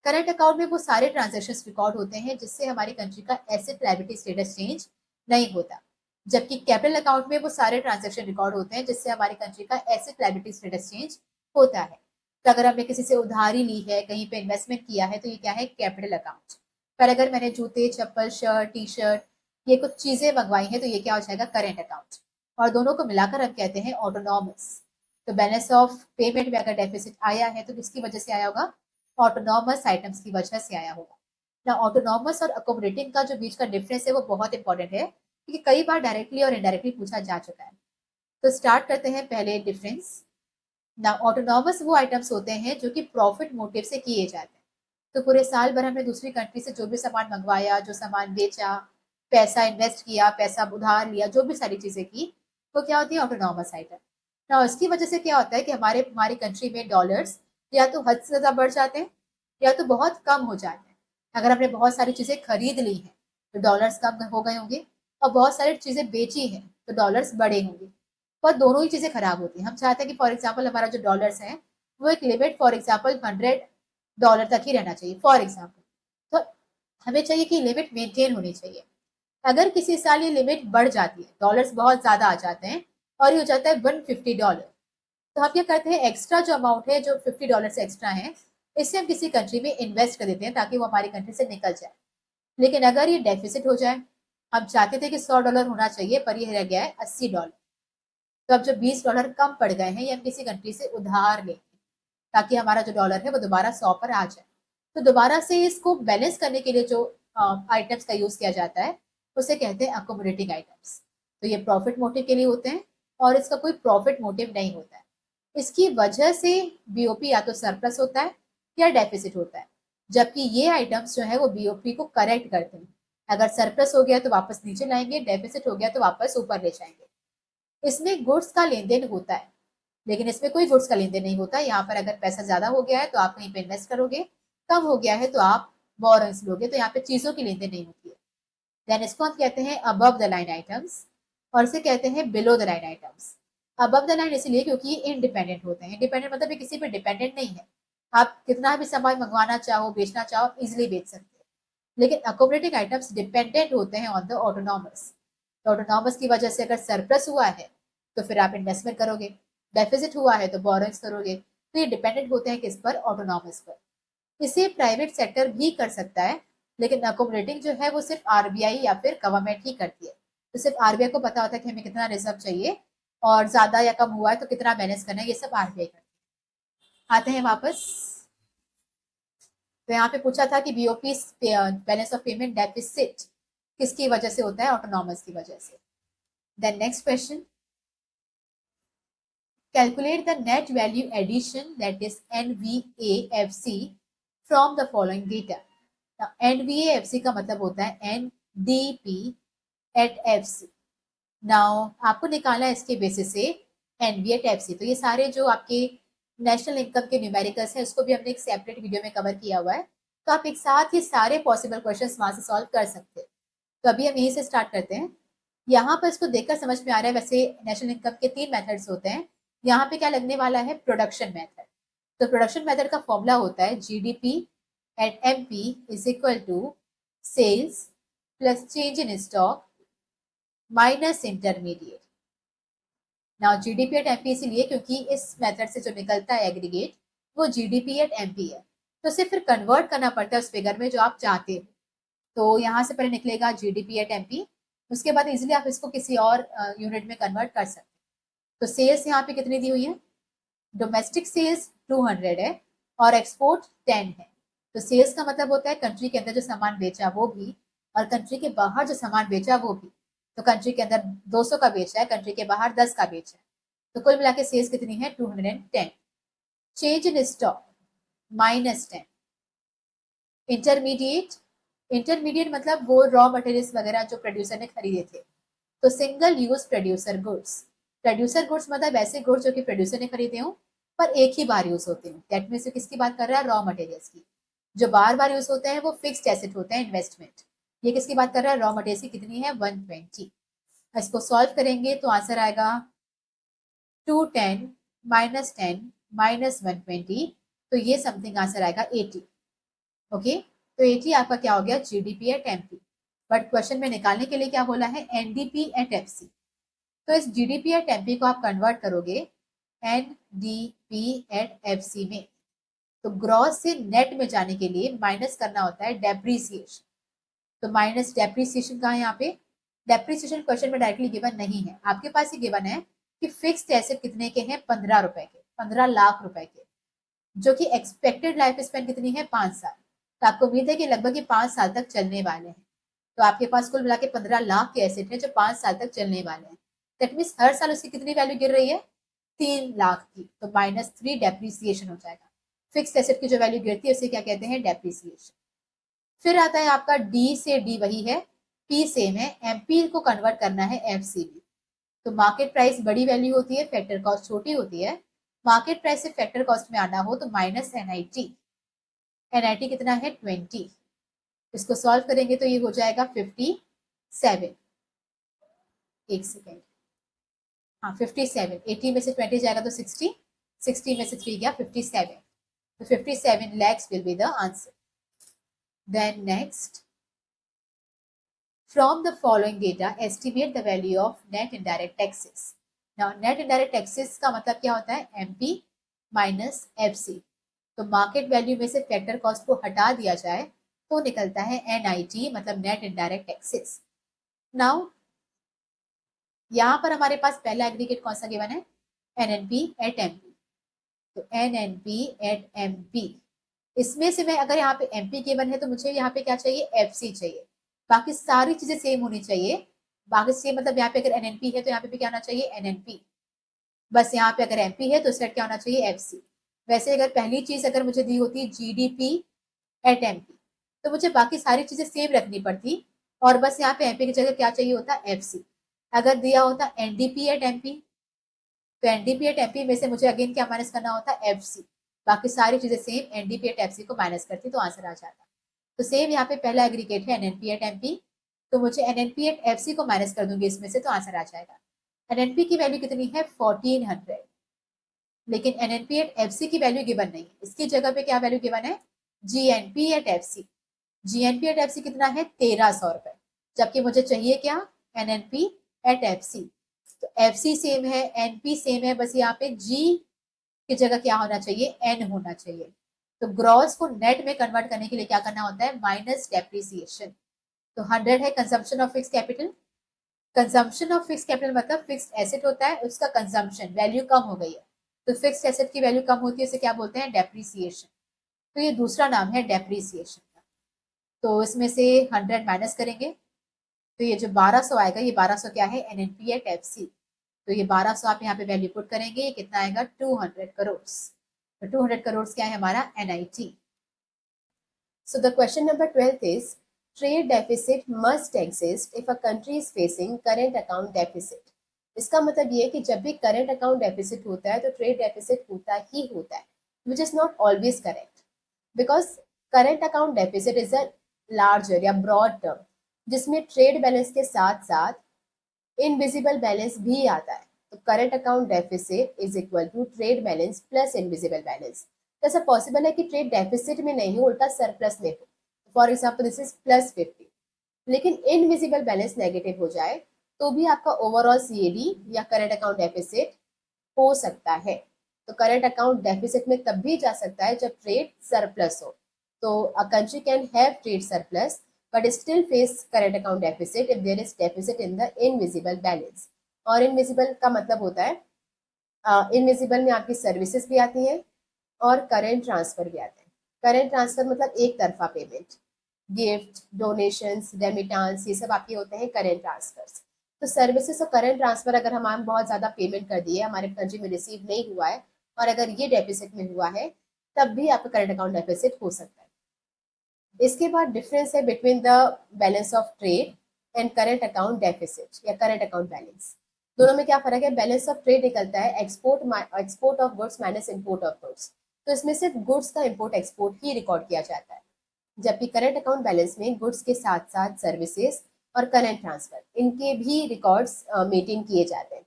करंट अकाउंट में वो सारे ट्रांजेक्शन रिकॉर्ड होते हैं जिससे हमारी कंट्री का एसेट लायबिलिटी स्टेटस चेंज नहीं होता। जबकि कैपिटल अकाउंट में वो सारे ट्रांजैक्शन रिकॉर्ड होते हैं जिससे हमारी कंट्री का एसेट लायबिलिटी स्टेटस चेंज होता है। तो अगर हमने किसी से उधारी ली है, कहीं पे इन्वेस्टमेंट किया है, तो ये क्या है, कैपिटल अकाउंट। पर अगर मैंने जूते, चप्पल, शर्ट, टी शर्ट, ये कुछ चीजें मंगवाई हैं, तो ये क्या हो जाएगा, करेंट अकाउंट। और दोनों को मिलाकर हम कहते हैं ऑटोनॉमस। तो बैलेंस ऑफ पेमेंट में अगर डेफिसिट आया है तो किसकी वजह से आया होगा, ऑटोनॉमस आइटम्स की वजह से आया होगा ना। ऑटोनॉमस और अकोमोडेटिंग का जो बीच का डिफरेंस है वो बहुत इंपॉर्टेंट है, क्योंकि कई बार डायरेक्टली और इनडायरेक्टली पूछा जा चुका है। तो स्टार्ट करते हैं पहले डिफरेंस ना। ऑटोनॉमस वो आइटम्स होते हैं जो कि प्रॉफिट मोटिव से किए जाते हैं। तो पूरे साल भर हमने दूसरी कंट्री से जो भी सामान मंगवाया, जो सामान बेचा, पैसा इन्वेस्ट किया, पैसा उधार लिया, जो भी सारी चीजें की, वो क्या होती है, ऑटोनॉमस आइटम ना। इसकी वजह से क्या होता है कि हमारी कंट्री में डॉलर्स या तो हद से ज्यादा बढ़ जाते हैं या तो बहुत कम हो जाते हैं। अगर हमने बहुत सारी चीजें खरीद ली हैं तो डॉलर्स कम हो गए होंगे, और बहुत सारी चीजें बेची हैं तो डॉलर्स बढ़े होंगे। पर दोनों ही चीजें खराब होती हैं। हम चाहते हैं कि फॉर एग्जाम्पल हमारा जो डॉलर्स है वो एक लिमिट, फॉर एग्जाम्पल $100 तक ही रहना चाहिए फॉर एग्जाम्पल। तो हमें चाहिए कि लिमिट मेंटेन होनी चाहिए। अगर किसी साल ये लिमिट बढ़ जाती है, डॉलर्स बहुत ज्यादा आ जाते हैं और ये हो जाता है $150, तो हम क्या करते हैं, एक्स्ट्रा जो अमाउंट है, जो $50 से एक्स्ट्रा है, इससे हम किसी कंट्री में इन्वेस्ट कर देते हैं ताकि वो हमारी कंट्री से निकल जाए। लेकिन अगर ये डेफिसिट हो जाए, हम चाहते थे कि $100 होना चाहिए पर ये रह गया है $80, तो अब जो $20 कम पड़ गए हैं, ये हम किसी कंट्री से उधार लेंगे ताकि हमारा जो डॉलर है वो दोबारा 100 पर आ जाए। तो दोबारा से इसको बैलेंस करने के लिए जो आइटम्स का यूज किया जाता है उसे कहते हैं अकोमोडेटिंग आइटम्स। तो ये प्रॉफिट मोटिव के लिए होते हैं और इसका कोई प्रॉफिट मोटिव नहीं होता है। इसकी वजह से बीओपी या तो सरप्लस होता है या डेफिसिट होता है। जबकि ये आइटम्स जो है वो बीओपी को करेक्ट करते हैं। अगर सरप्लस हो गया तो वापस नीचे लाएंगे, डेफिसिट हो गया तो वापस ऊपर ले जाएंगे। इसमें गुड्स का लेन देन होता है, लेकिन इसमें कोई गुड्स का लेन देन नहीं होता। यहाँ पर अगर पैसा ज्यादा हो गया है तो आप कहीं पे इन्वेस्ट करोगे, कम हो गया है तो आप बोरोइंग्स लोगे, तो यहाँ पे चीजों की लेन देन नहीं होती है। देन इसको हम कहते हैं अबव द लाइन आइटम्स और इसे कहते हैं below the line items. Above the line इसलिए क्योंकि ये इंडिपेंडेंट होते हैं। इंडिपेंडेंट मतलब ये किसी पे डिपेंडेंट नहीं है। आप कितना भी सामान मंगवाना चाहो, बेचना चाहो, आप इजिली बेच सकते हैं। लेकिन अकोमोडेटिंग आइटम्स डिपेंडेंट होते हैं ऑन द ऑटोनॉमस। तो ऑटोनॉमस की वजह से अगर सरप्लस हुआ है तो फिर आप इन्वेस्टमेंट करोगे, डेफिसिट हुआ है तो बोरोइंग्स करोगे। तो ये डिपेंडेंट होते हैं किस पर, ऑटोनॉमस पर। इसे प्राइवेट सेक्टर भी कर सकता है, लेकिन अकोमोडेटिंग जो है वो सिर्फ आरबीआई या फिर गवर्नमेंट ही करती है। तो सिर्फ आरबीआई को पता होता है कि हमें कितना रिजर्व चाहिए और ज्यादा या कम हुआ है तो कितना बैलेंस करना है, ये सब आरबीआई करती है। आते हैं वापस। तो यहाँ पे पूछा था कि BOP balance of payment deficit किसकी वजह से होता है, ऑटोनॉमस की वजह से। Then next question, calculate the net value addition, that is NVAFC, from the following data. Now NVAFC का मतलब होता है NDP at FC। नाउ आपको निकालना है इसके बेसिस से एनवी एट एफसी। तो ये सारे जो आपके नेशनल इनकम के न्यूमेरिकल्स हैं उसको भी हमने एक सेपरेट वीडियो में कवर किया हुआ है, तो आप एक साथ ही सारे पॉसिबल क्वेश्चंस वहां से सॉल्व कर सकते हैं। तो अभी हम यहीं से स्टार्ट करते हैं। यहाँ पर इसको देखकर समझ में आ रहा है, वैसे नेशनल इनकम के 3 मेथड्स होते हैं। यहाँ पे क्या लगने वाला है, प्रोडक्शन मेथड। तो प्रोडक्शन मेथड का फॉर्मूला होता है GDP at MP is equal to sales plus change in stock minus intermediate. Now GDP at MP इसलिए क्योंकि इस मेथड से जो निकलता है एग्रीगेट वो जीडीपी एट एमपी है, तो सिर्फ फिर कन्वर्ट करना पड़ता है उस फिगर में जो आप चाहते हो। तो यहाँ से पहले निकलेगा जीडीपी एट एमपी, उसके बाद इजिली आप इसको किसी और यूनिट में कन्वर्ट कर सकते हैं। तो सेल्स यहाँ पे कितनी दी हुई है, डोमेस्टिक सेल्स 200 है और एक्सपोर्ट 10 है। तो सेल्स का मतलब होता है कंट्री के अंदर जो सामान बेचा वो भी, और कंट्री के बाहर जो सामान बेचा वो भी। तो कंट्री के अंदर 200 का बेचा है, कंट्री के बाहर 10 का बेचा है, तो कुल मिला के सेल्स कितनी है, 210। Change in stock -10। Intermediate, intermediate मतलब वो रॉ मटेरियल्स वगैरह जो प्रोड्यूसर ने खरीदे थे। तो single use producer goods, producer goods मतलब ऐसे गुड्स जो कि प्रोड्यूसर ने खरीदे हो पर एक ही बार यूज होते हैं। दैट मीन्स किसकी बात कर रहा है, रॉ मटेरियल्स की। जो बार बार यूज होते हैं वो फिक्स्ड एसेट होते हैं, इन्वेस्टमेंट। ये किसकी बात कर रहा है, रॉ मटेरियल्स की कितनी है, 120। इसको सॉल्व करेंगे तो आंसर आएगा 210 -10 -120, तो ये समथिंग आंसर आएगा 80। ओके, तो 80 आपका क्या हो गया, GDP at MP. But question में निकालने के लिए क्या बोला है, एनडीपी एट एफसी। तो इस जीडीपी एट एमपी को आप कन्वर्ट करोगे एनडीपी एट एफसी में, तो ग्रॉस से नेट में जाने के लिए माइनस करना होता है डेप्रीसिएशन। तो माइनस डेप्रीसिएशन कहाँ है यहाँ पे, डेप्रीसिएशन क्वेश्चन में डायरेक्टली गिवन नहीं है, आपके पास ही गिवन है कि फिक्स्ड एसेट कितने के हैं, 15 रुपए के, 15 लाख रुपए के, जो कि एक्सपेक्टेड लाइफ स्पेन कितनी है, 5 साल। तो आपको उम्मीद है कि लगभग ये 5 साल तक चलने वाले हैं। तो आपके पास कुल मिला के 15 लाख के एसेट है जो 5 साल तक चलने वाले हैं। दैट मीन्स हर साल उसकी कितनी वैल्यू गिर रही है, 3 लाख की। तो -3 डेप्रीसिएशन हो जाएगा। फिक्स एसेट की जो वैल्यू गिरती है उसे क्या कहते हैं, डेप्रीसिएशन। फिर आता है आपका डी से डी वही है, पी सेम है, एमपी को कन्वर्ट करना है एफसीबी। तो मार्केट प्राइस बड़ी वैल्यू होती है, फैक्टर कॉस्ट छोटी होती है। मार्केट प्राइस से फैक्टर कॉस्ट में आना हो तो माइनस एनआईटी, एनआईटी कितना है 20। इसको सॉल्व करेंगे तो ये हो जाएगा 57। एक सेकेंड, हाँ 57, 80 में से 20 जाएगा तो 60, 60 में से 3 गया 57। तो 57 lakhs will be the answer. Then next, from the following data, estimate the value of net indirect taxes. Now, net indirect taxes का मतलब क्या होता है, MP माइनस FC। तो मार्केट वैल्यू में से फैक्टर कॉस्ट को हटा दिया जाए तो निकलता है NIT, मतलब नेट इनडायरेक्ट टैक्सेस। नाउ यहाँ पर हमारे पास पहला एग्रीगेट कौन सा गिवन है, NNP एट MP। तो NNP एट MP, इसमें से मैं अगर यहाँ पे MP गिवन है तो मुझे यहाँ पे क्या चाहिए, FC चाहिए। बाकी सारी चीजें सेम होनी चाहिए। बाकी सेम मतलब यहाँ पे अगर NNP है तो यहाँ पे भी क्या होना चाहिए, NNP। बस यहाँ पे अगर MP है तो सेट क्या होना चाहिए, FC। वैसे अगर पहली चीज अगर मुझे दी होती GDP एट MP तो मुझे बाकी सारी चीजें सेम रखनी पड़ती और बस यहाँ पे MP की जगह क्या चाहिए होता, FC। अगर दिया होता NDP एट MP तो NDP एट MP में से मुझे अगेन क्या माइनस करना होता, FC। बाकी सारी चीजें सेम, NDP एट FC को माइनस करती तो आंसर आ जाता। तो सेम यहाँ पे पहला एग्रीगेट है NNP एट MP, तो मुझे NNP एट FC को माइनस कर दूंगी इसमें से तो आंसर आ जाएगा। NNP की वैल्यू कितनी है 1400, लेकिन NNP एट FC की वैल्यू गिवन नहीं है। इसकी जगह पे क्या वैल्यू गिवन है, GNP एट FC। GNP एट FC कितना है 1300 रुपए, जबकि मुझे चाहिए क्या, NNP एट FC। तो FC सेम है, NP सेम है, बस यहाँ पे G की जगह क्या होना चाहिए, N होना चाहिए। तो ग्रॉस को नेट में कन्वर्ट करने के लिए क्या करना होता है, माइनस डेप्रीसिएशन। तो 100 है consumption of fix capital. Consumption of fix capital मतलब फिक्स्ड एसेट होता है, उसका कंजम्पशन वैल्यू कम हो गई है। तो फिक्स्ड एसेट की वैल्यू कम होती है, इसे क्या बोलते हैं, डेप्रीसिएशन। तो ये दूसरा नाम है डेप्रीसिएशन का। तो इसमें से 100 माइनस करेंगे तो ये जो 1200 आएगा, ये 1200 क्या है, NNP एट FC। तो ये 1200 आप यहाँ पे वैल्यू पुट करेंगे, ये कितना आएगा 200 करोड़। तो 200 करोड़ क्या है हमारा, NIT। So the question number 12 is, trade deficit must exist if a country is facing current account deficit. इसका मतलब ये कि जब भी current account deficit होता है तो trade deficit होता ही होता है, which is not always correct, because current account deficit is a larger या broad term जिसमें trade balance के साथ साथ इनविजिबल बैलेंस भी आता है। तो current account deficit is equal to trade balance plus invisible balance. तो ऐसा पॉसिबल है कि ट्रेड डेफिसिट में नहीं हो, उल्टा सरप्लस में हो। फॉर एग्जाम्पल दिस इज +50, लेकिन इनविजिबल बैलेंस नेगेटिव हो जाए तो भी आपका ओवरऑल CAD या करंट अकाउंट डेफिसिट हो सकता है। तो करंट अकाउंट डेफिसिट में तब भी जा सकता है जब ट्रेड सरप्लस हो। तो a country can have trade surplus but still face current account deficit if there is deficit in the invisible balance। और इनविजिबल का मतलब होता है, इनविजिबल में आपकी सर्विसेज भी आती हैं और करेंट ट्रांसफर भी आते हैं। करेंट ट्रांसफर मतलब एक तरफा पेमेंट, गिफ्ट, डोनेशंस, रेमिटांस, ये सब आपके होते हैं करेंट ट्रांसफर्स। तो सर्विसेज और करेंट ट्रांसफर अगर हम बहुत ज़्यादा पेमेंट कर दिए, हमारे कंट्री में रिसीव नहीं हुआ है और अगर ये डेफिसिट में हुआ है तब भी आपका करंट अकाउंट डेफिसिट हो सकता है। इसके बाद डिफरेंस है between the balance of trade and current account deficit या करंट अकाउंट बैलेंस। दोनों में क्या फर्क है, बैलेंस ऑफ ट्रेड निकलता है export of goods minus import of goods. तो इसमें सिर्फ गुड्स का इंपोर्ट एक्सपोर्ट ही रिकॉर्ड किया जाता है, जबकि करंट अकाउंट बैलेंस में गुड्स के साथ साथ सर्विसेज और करंट ट्रांसफर इनके भी रिकॉर्ड्स मेंटेन किए जाते हैं।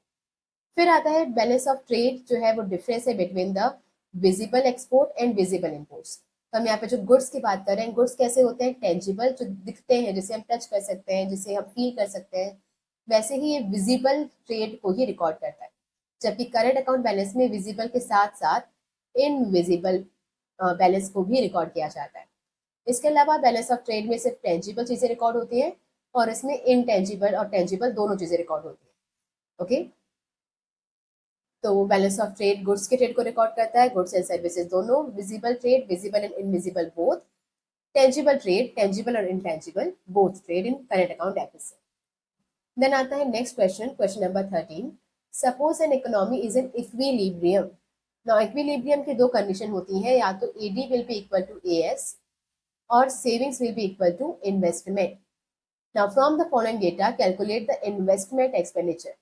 फिर आता है बैलेंस ऑफ ट्रेड, जो है वो डिफरेंस है between the visible export and visible imports. तो हम यहाँ पे जो गुड्स की बात कर रहे हैं, गुड्स कैसे होते हैं? टेंजिबल, जो दिखते हैं, जिसे हम टच कर सकते हैं, जिसे हम फील कर सकते हैं। वैसे ही ये विजिबल ट्रेड को ही रिकॉर्ड करता है, जबकि करंट अकाउंट बैलेंस में विजिबल के साथ साथ इनविजिबल बैलेंस को भी रिकॉर्ड किया जाता है। इसके अलावा बैलेंस ऑफ ट्रेड में सिर्फ टेंजिबल चीजें रिकॉर्ड होती हैं और इसमें इनटेंजिबल और टेंजिबल दोनों चीजें रिकॉर्ड होती हैं। ओके, तो बैलेंस ऑफ ट्रेड गुड्स के ट्रेड को रिकॉर्ड करता है, गुड्स एंड सर्विसेज दोनों, visible trade, visible and invisible both, tangible trade, tangible और intangible both trade in current account deficit. Then आता है next question, question number 13। Suppose an economy is in equilibrium. Now equilibrium की दो कंडीशन होती हैं, या तो AD will be equal to AS और savings will be equal to investment. Now from the following data calculate the investment expenditure.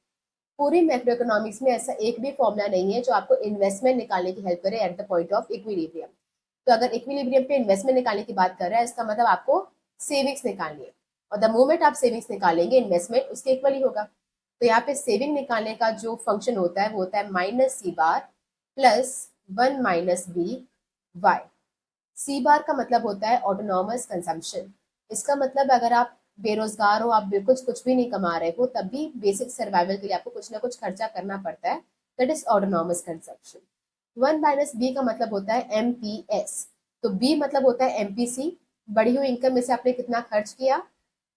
पूरी मैक्रो इकोनॉमिक्स में ऐसा एक भी फॉर्मूला नहीं है जो आपको इन्वेस्टमेंट निकालने की हेल्प करे at the point of equilibrium. तो अगर इक्विलिब्रियम पे इन्वेस्टमेंट निकालने की बात कर रहा है, इसका मतलब आपको सेविंग्स निकालनी है, और द मोमेंट आप सेविंग्स निकालेंगे इन्वेस्टमेंट उसके इक्वल ही होगा। तो यहाँ पे सेविंग निकालने का जो फंक्शन होता है वो होता है माइनस सी बार प्लस 1 माइनस बी वाई। सी बार का मतलब होता है ऑटोनॉमस कंजम्पशन। इसका मतलब अगर आप बेरोजगार हो, आप बिल्कुल कुछ भी नहीं कमा रहे हो, तब भी बेसिक सर्वाइवल के लिए आपको कुछ ना कुछ खर्चा करना पड़ता है, that is autonomous consumption. 1 minus B का मतलब होता है एमपीएस। तो बी मतलब होता है एमपीसी, बढ़ी हुई इनकम में से आपने कितना खर्च किया।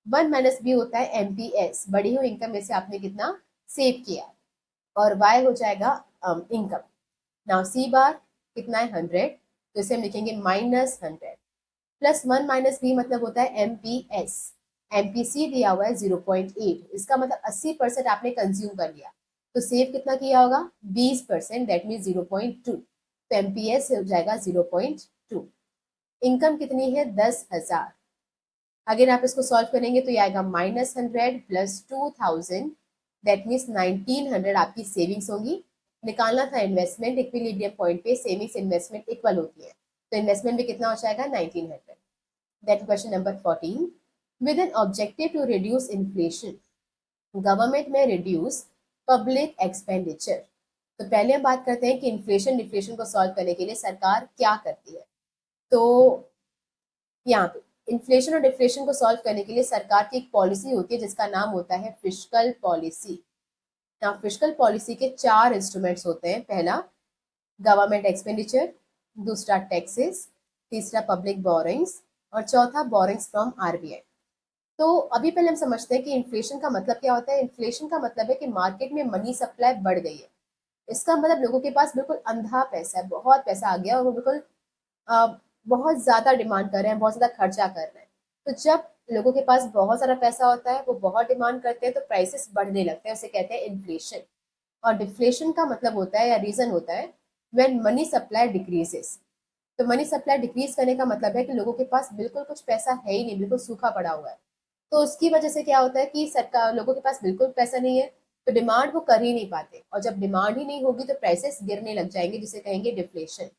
1 माइनस बी होता है एमपीएस, बढ़ी हुई इनकम में से आपने कितना सेव किया, और वाई हो जाएगा इनकम। नाउ सी बार कितना है 100, तो इसे हम लिखेंगे माइनस 100 प्लस 1 माइनस बी मतलब होता है एमपीएस। एमपीसी दिया हुआ है 0.8, इसका मतलब 80% आपने कंज्यूम कर लिया, तो सेव कितना किया होगा 20%, दैट मीन 0.2, तो एमपीएस हो जाएगा 0.2। इनकम कितनी है 10,000। अगर आप इसको सॉल्व करेंगे तो ये आएगा -100 प्लस 2000, दैट मीन्स 1900 आपकी सेविंग्स होगी। निकालना था इन्वेस्टमेंट, इक्विलिब्रियम पॉइंट पे सेविंग्स इन्वेस्टमेंट इक्वल होती है, तो इन्वेस्टमेंट भी कितना हो जाएगा 1900। That question number 14। With an objective to reduce inflation, government may reduce public expenditure. तो पहले हम बात करते हैं कि इन्फ्लेशन डिफ्लेशन को सॉल्व करने के लिए सरकार क्या करती है। तो यहाँ पे इन्फ्लेशन और डिफ्लेशन को सॉल्व करने के लिए सरकार की एक पॉलिसी होती है जिसका नाम होता है फिस्कल पॉलिसी। यहाँ फिस्कल पॉलिसी के 4 इंस्ट्रूमेंट्स होते हैं। पहला गवर्नमेंट एक्सपेंडिचर, दूसरा टैक्सेस, तीसरा पब्लिक बोरिंग्स और चौथा बोरिंग्स फ्रॉम आरबीआई। तो अभी पहले हम समझते हैं कि इन्फ्लेशन का मतलब क्या होता है। इन्फ्लेशन का मतलब है कि मार्केट में मनी सप्लाई बढ़ गई है। इसका मतलब लोगों के पास बिल्कुल अंधा पैसा है, बहुत पैसा आ गया और वो बिल्कुल बहुत ज़्यादा डिमांड कर रहे हैं, बहुत ज़्यादा खर्चा कर रहे हैं। तो जब लोगों के पास बहुत सारा पैसा होता है, वो बहुत डिमांड करते हैं, तो प्राइसेस बढ़ने लगते हैं, उसे कहते हैं इन्फ्लेशन। और डिफ्लेशन का मतलब होता है या रीज़न होता है व्हेन मनी सप्लाई डिक्रीजेस। तो मनी सप्लाई डिक्रीज करने का मतलब है कि लोगों के पास बिल्कुल कुछ पैसा है ही नहीं, बिल्कुल सूखा पड़ा हुआ है। तो उसकी वजह से क्या होता है कि सरकार, लोगों के पास बिल्कुल पैसा नहीं है, तो डिमांड वो कर ही नहीं पाते, और जब डिमांड ही नहीं होगी तो प्राइसेस गिरने लग जाएंगे, जिसे कहेंगे डिफ्लेशन।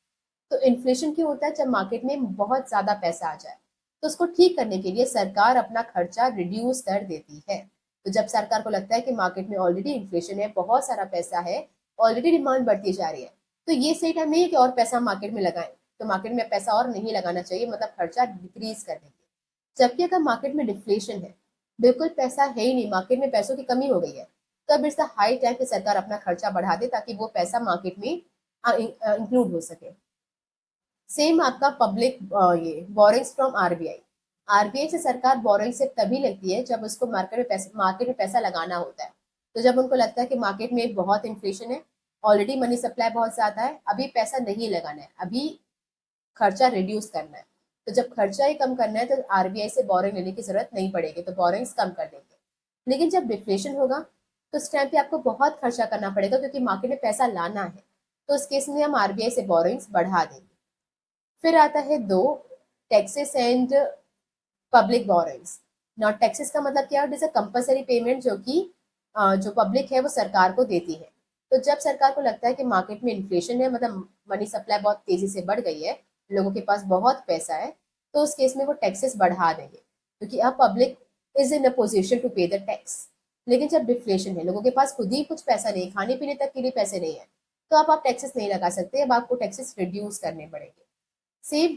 तो इन्फ्लेशन क्यों होता है? जब मार्केट में बहुत ज्यादा पैसा आ जाए, तो उसको ठीक करने के लिए सरकार अपना खर्चा रिड्यूस कर देती है। तो जब सरकार को लगता है कि मार्केट में ऑलरेडी इन्फ्लेशन है, बहुत सारा पैसा है, ऑलरेडी डिमांड बढ़ती जा रही है, तो ये सही टाइम नहीं है कि और पैसा मार्केट में लगाएं। तो मार्केट में पैसा और नहीं लगाना चाहिए, मतलब खर्चा डिक्रीज कर देंगे। जबकि अगर मार्केट में डिफ्लेशन है, बिल्कुल पैसा है ही नहीं, मार्केट में पैसों की कमी हो गई है, तो अब इट्स द हाई टाइम कि सरकार अपना खर्चा बढ़ा दे ताकि वो पैसा मार्केट में इंक्लूड हो सके। सेम आपका पब्लिक ये बोरिंग्स फ्रॉम आरबीआई। आरबीआई से सरकार बोरिंग से तभी लेती है जब उसको मार्केट में पैसा लगाना होता है। तो जब उनको लगता है कि मार्केट में बहुत इन्फ्लेशन है, ऑलरेडी मनी सप्लाई बहुत ज्यादा है, अभी पैसा नहीं लगाना है, अभी खर्चा रिड्यूस करना है, तो जब खर्चा ही कम करना है तो आरबीआई से बोरिंग लेने की जरूरत नहीं पड़ेगी, तो बोरिंग्स कम कर देंगे। लेकिन जब डिफ्लेशन होगा तो उस टाइम पे आपको बहुत खर्चा करना पड़ेगा, क्योंकि मार्केट में पैसा लाना है, तो उस केस में हम आरबीआई से बोरिंग्स बढ़ा देंगे। फिर आता है 2, taxes and public borings. Not taxes का मतलब क्या है? It is a compulsory payment जो कि जो पब्लिक है वो सरकार को देती है। तो जब सरकार को लगता है कि मार्केट में इन्फ्लेशन है, मतलब मनी सप्लाई बहुत तेजी से बढ़ गई है, लोगों के पास बहुत पैसा है, तो उस केस में वो टैक्सेस बढ़ा देंगे, क्योंकि अब public is in a position to pay the tax. लेकिन जब डिफ्लेशन है, लोगों के पास खुद ही कुछ पैसा नहीं, खाने पीने तक के लिए पैसे नहीं है, तो अब आप टैक्सेस नहीं लगा सकते, अब आपको टैक्सेस रिड्यूस करने पड़ेंगे। Same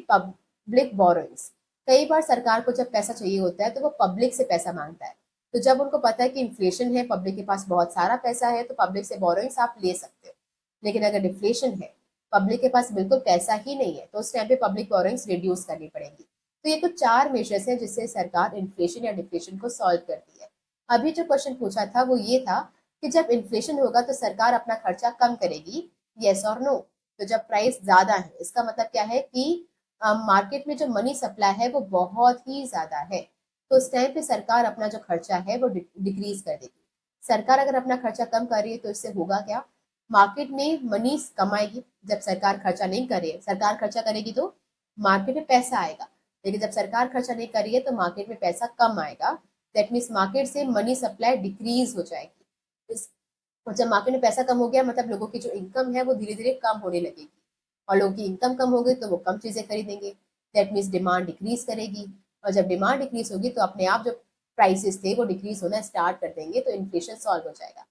public borrowings. कई बार सरकार को जब पैसा चाहिए होता है तो वो पब्लिक से पैसा मांगता है। तो जब उनको पता है कि इन्फ्लेशन है, पब्लिक के पास बहुत सारा पैसा है, तो पब्लिक से बोरोइंग्स आप ले सकते हो। लेकिन अगर डिफ्लेशन है, पब्लिक के पास बिल्कुल पैसा ही नहीं है, तो उस टाइम पे पब्लिक बोरोइंग्स रिड्यूस करनी पड़ेगी। तो ये कुछ 4 मेजर्स हैं जिससे सरकार इन्फ्लेशन या डिफ्लेशन को सॉल्व करती है। अभी जो क्वेश्चन पूछा था वो ये था कि जब इन्फ्लेशन होगा तो सरकार अपना खर्चा कम करेगी, येस और नो। तो जब प्राइस ज़्यादा है, इसका मतलब क्या है कि मार्केट में जो मनी सप्लाई है वो बहुत ही ज़्यादा है, तो उस टाइम पे सरकार अपना जो खर्चा है वो डिक्रीज कर देगी। सरकार अगर अपना खर्चा कम कर रही है तो इससे होगा क्या? मार्केट में मनी कम आएगी। जब सरकार खर्चा नहीं कर रही है, सरकार खर्चा करेगी तो मार्केट में पैसा आएगा। लेकिन जब सरकार खर्चा नहीं कर रही है तो मार्केट में पैसा कम आएगा। दैट मीन्स मार्केट से मनी सप्लाई डिक्रीज हो जाएगी। और जब मार्केट में पैसा कम हो गया मतलब लोगों की जो इनकम है वो धीरे धीरे कम होने लगेगी, और लोगों की इनकम कम हो गई तो वो कम चीज़ें खरीदेंगे। दैट मीन्स डिमांड डिक्रीज करेगी, और जब डिमांड डिक्रीज होगी तो अपने आप जो प्राइसेस थे वो डिक्रीज होना स्टार्ट कर देंगे, तो इन्फ्लेशन सॉल्व हो जाएगा।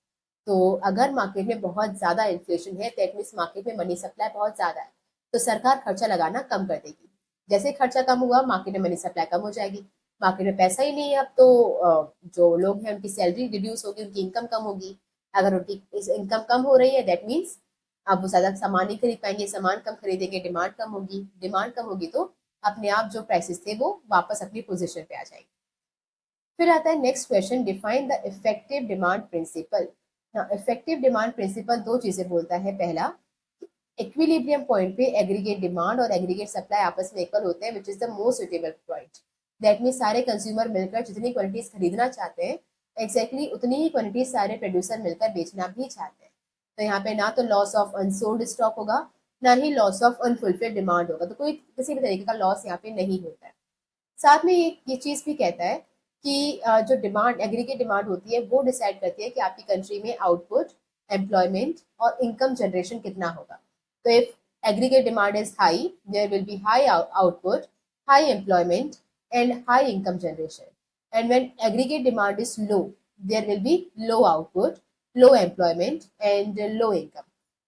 तो अगर मार्केट में बहुत ज़्यादा इन्फ्लेशन है, दैट मीन्स मार्केट में मनी सप्लाई बहुत ज़्यादा है, तो सरकार खर्चा लगाना कम कर देगी। जैसे खर्चा कम हुआ, मार्केट में मनी सप्लाई कम हो जाएगी। मार्केट में पैसा ही नहीं है अब, तो जो लोग हैं उनकी सैलरी रिड्यूस होगी, उनकी इनकम कम होगी। अगर उनकी इनकम कम हो रही है, दैट मीन्स अब वो ज़्यादा सामान नहीं खरीद पाएंगे, सामान कम खरीदेंगे, डिमांड कम होगी। डिमांड कम होगी तो अपने आप जो प्राइसेस थे वो वापस अपनी पोजीशन पे आ जाएंगे। फिर आता है next question, define the effective demand principle. Effective demand principle दो चीजें बोलता है। पहला, इक्विलिब्रियम पॉइंट पे एग्रीगेट डिमांड और एग्रीगेट सप्लाई आपस में इक्वल होते हैं, which is the most suitable point. That mean सारे कंज्यूमर मिलकर जितनी क्वांटिटीज खरीदना चाहते हैं, एग्जैक्टली उतनी ही क्वांटिटीज सारे प्रोड्यूसर मिलकर बेचना भी चाहते हैं। तो यहाँ पे ना तो लॉस ऑफ अनसोल्ड स्टॉक होगा, ना ही लॉस ऑफ अनफुलफिल्ड डिमांड होगा, तो कोई किसी भी तरीके का लॉस यहाँ पे नहीं होता है। साथ में ये चीज़ भी कहता है कि जो डिमांड एग्रीगेट डिमांड होती है वो डिसाइड करती है कि आपकी कंट्री में आउटपुट, एम्प्लॉयमेंट और इनकम जनरेशन कितना होगा। तो if aggregate demand is high, there will be high output, high employment and high income generation. And when aggregate demand is low, there will be low output, low employment and low income.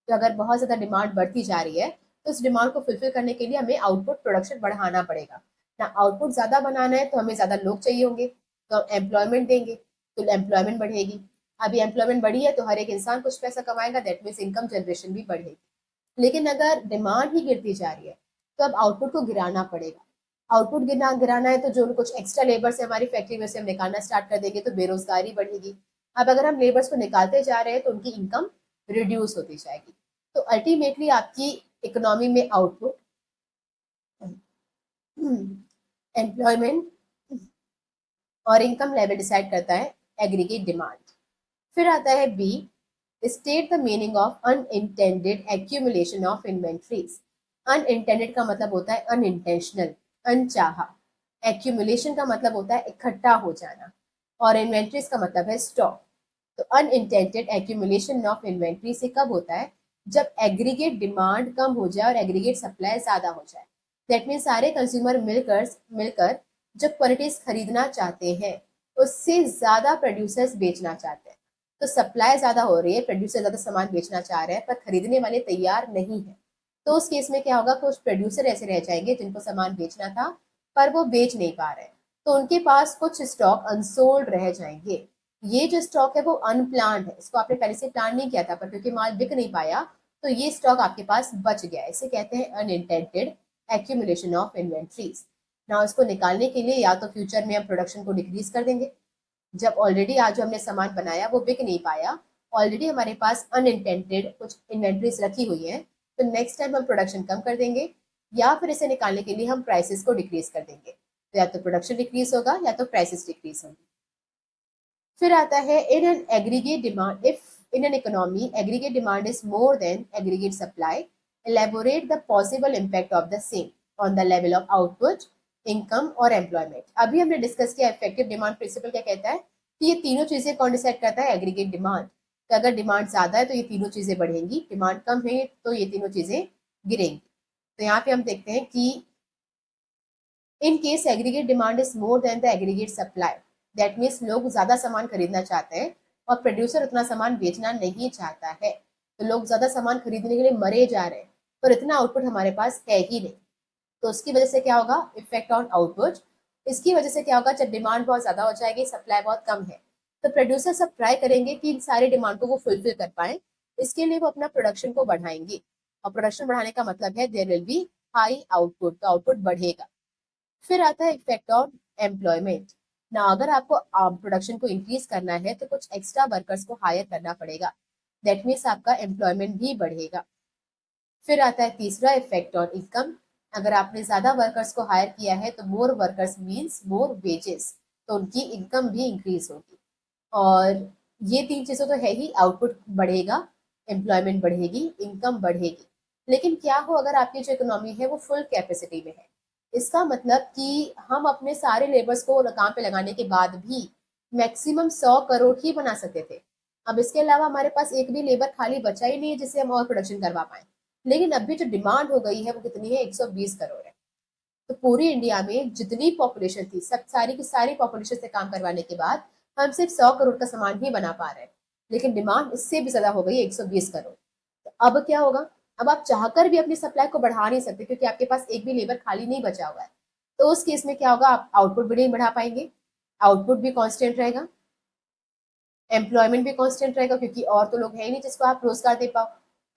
तो अगर बहुत ज़्यादा डिमांड बढ़ती जा रही है तो उस डिमांड को फुलफिल करने के लिए हमें आउटपुट प्रोडक्शन बढ़ाना पड़ेगा ना। आउटपुट ज़्यादा बनाना है तो हमें ज़्यादा लोग चाहिए होंगे, तो हम एम्प्लॉयमेंट देंगे तो एम्प्लॉयमेंट बढ़ेगी। अभी एम्प्लॉयमेंट बढ़ी है तो हर एक इंसान कुछ पैसा कमाएगा, दैट मीन्स इनकम जनरेशन भी बढ़ेगी। लेकिन अगर डिमांड ही गिरती जा रही है तो अब आउटपुट को गिराना पड़ेगा। आउटपुट गिराना है तो जो कुछ एक्स्ट्रा लेबर्स है हमारी फैक्ट्री में से हम निकालना स्टार्ट कर देंगे, तो बेरोजगारी बढ़ेगी। अब अगर हम लेबर्स को निकालते जा रहे हैं तो उनकी इनकम रिड्यूस होती जाएगी। तो अल्टीमेटली आपकी इकोनॉमी में आउटपुट, एम्प्लॉयमेंट और इनकम लेवल डिसाइड करता है एग्रीगेट डिमांड। फिर आता है B, state the meaning of unintended accumulation of inventories. Unintended का मतलब होता है अनइंटेंशनल, अनचाहा। एक्यूमुलेशन का मतलब होता है इकट्ठा हो जाना, और इन्वेंट्रीज का मतलब है स्टॉक। तो अनइंटेंडेड एक्यूमुलेशन ऑफ इन्वेंट्री से कब होता है? जब एग्रीगेट डिमांड कम हो जाए और एग्रीगेट सप्लाई ज्यादा हो जाए। दैट मीन सारे कंज्यूमर मिलकर मिलकर जो क्वांटिटीज खरीदना चाहते हैं उससे ज्यादा प्रोड्यूसर्स बेचना चाहते हैं। तो सप्लाई ज्यादा हो रही है, प्रोड्यूसर ज्यादा सामान बेचना चाह रहे हैं पर खरीदने वाले तैयार नहीं है। तो उस केस में क्या होगा, कुछ प्रोड्यूसर ऐसे रह जाएंगे जिनको सामान बेचना था पर वो बेच नहीं पा रहे, तो उनके पास कुछ स्टॉक अनसोल्ड रह जाएंगे। ये जो स्टॉक है वो अनप्लान्ड है, इसको आपने पहले से प्लान नहीं किया था पर क्योंकि माल बिक नहीं पाया तो ये स्टॉक आपके पास बच गया। इसे कहते हैं अनइंटेंडेड एक्यूमुलेशन ऑफ इन्वेंट्रीज। ना उसको निकालने के लिए या तो फ्यूचर में हम प्रोडक्शन को डिक्रीज कर देंगे, जब ऑलरेडी आज जो हमने सामान बनाया वो बिक नहीं पाया, ऑलरेडी हमारे पास अनइंटेंडेड कुछ इन्वेंट्रीज रखी हुई है, तो नेक्स्ट टाइम हम प्रोडक्शन कम कर देंगे, या फिर इसे निकालने के लिए हम प्राइसेस को डिक्रीज कर देंगे। तो या तो प्रोडक्शन डिक्रीज होगा या तो प्राइसेस डिक्रीज होंगे। फिर आता है in an aggregate demand, if in an economy aggregate demand is more than aggregate supply, elaborate the possible impact of the same on the level of output, income और एम्प्लॉयमेंट। अभी हमने डिस्कस किया इफेक्टिव डिमांड प्रिंसिपल क्या कहता है कि ये तीनों चीजें कौन डिसाइड करता है? Aggregate demand. तो अगर डिमांड ज्यादा है तो ये तीनों चीजें बढ़ेंगी, डिमांड कम है तो ये तीनों चीजें गिरेंगी। तो यहाँ पे हम देखते हैं कि in case aggregate demand is more than the aggregate supply, that means लोग ज्यादा सामान खरीदना चाहते हैं और प्रोड्यूसर उतना सामान बेचना नहीं चाहता है, तो लोग ज्यादा सामान खरीदने के लिए मरे जा रहे हैं पर इतना आउटपुट हमारे पास है ही नहीं। तो उसकी वजह से क्या होगा, इफेक्ट ऑन आउटपुट। इसकी वजह से क्या होगा, जब डिमांड बहुत ज्यादा हो जाएगी, सप्लाई बहुत कम है, तो प्रोड्यूसर सब ट्राई करेंगे कि इन सारे डिमांड को वो फुलफिल कर पाए। इसके लिए वो अपना प्रोडक्शन को बढ़ाएंगे, और प्रोडक्शन बढ़ाने का मतलब है there will be high output, तो आउटपुट बढ़ेगा। फिर आता है इफेक्ट ऑन एम्प्लॉयमेंट ना। अगर आपको प्रोडक्शन को इंक्रीज करना है तो कुछ एक्स्ट्रा वर्कर्स को हायर करना पड़ेगा, दैट मीन्स आपका एम्प्लॉयमेंट भी बढ़ेगा। फिर आता है तीसरा, इफेक्ट ऑन इनकम। अगर आपने ज्यादा वर्कर्स को हायर किया है तो मोर वर्कर्स मीन्स मोर वेजेस, तो उनकी इनकम भी इंक्रीज होगी। और ये तीन चीजों तो है ही, आउटपुट बढ़ेगा, एम्प्लॉयमेंट बढ़ेगी, इनकम बढ़ेगी। लेकिन क्या हो अगर आपकी जो इकोनॉमी है वो फुल कैपेसिटी में है, इसका मतलब कि हम अपने सारे लेबर्स को काम पे लगाने के बाद भी मैक्सिमम 100 करोड़ ही बना सकते थे। अब इसके अलावा हमारे पास एक भी लेबर खाली बचा ही नहीं है जिससे हम और प्रोडक्शन करवा पाए। लेकिन अभी जो डिमांड हो गई है वो कितनी है, 120 करोड़ है। तो पूरी इंडिया में जितनी पॉपुलेशन थी, सब सारी की सारी पॉपुलेशन से काम करवाने के बाद हम सिर्फ 100 करोड़ का सामान ही बना पा रहे हैं। लेकिन डिमांड इससे भी ज्यादा हो गई है, 120 करोड़। तो अब क्या होगा, अब आप चाहकर भी अपनी सप्लाई को बढ़ा नहीं सकते क्योंकि आपके पास एक भी लेबर खाली नहीं बचा हुआ है। तो उस केस में क्या होगा, आप आउटपुट भी नहीं बढ़ा पाएंगे, आउटपुट भी कांस्टेंट रहेगा, एम्प्लॉयमेंट भी कांस्टेंट रहेगा क्योंकि और तो लोग है ही नहीं जिसको आप रोजगार दे पाओ,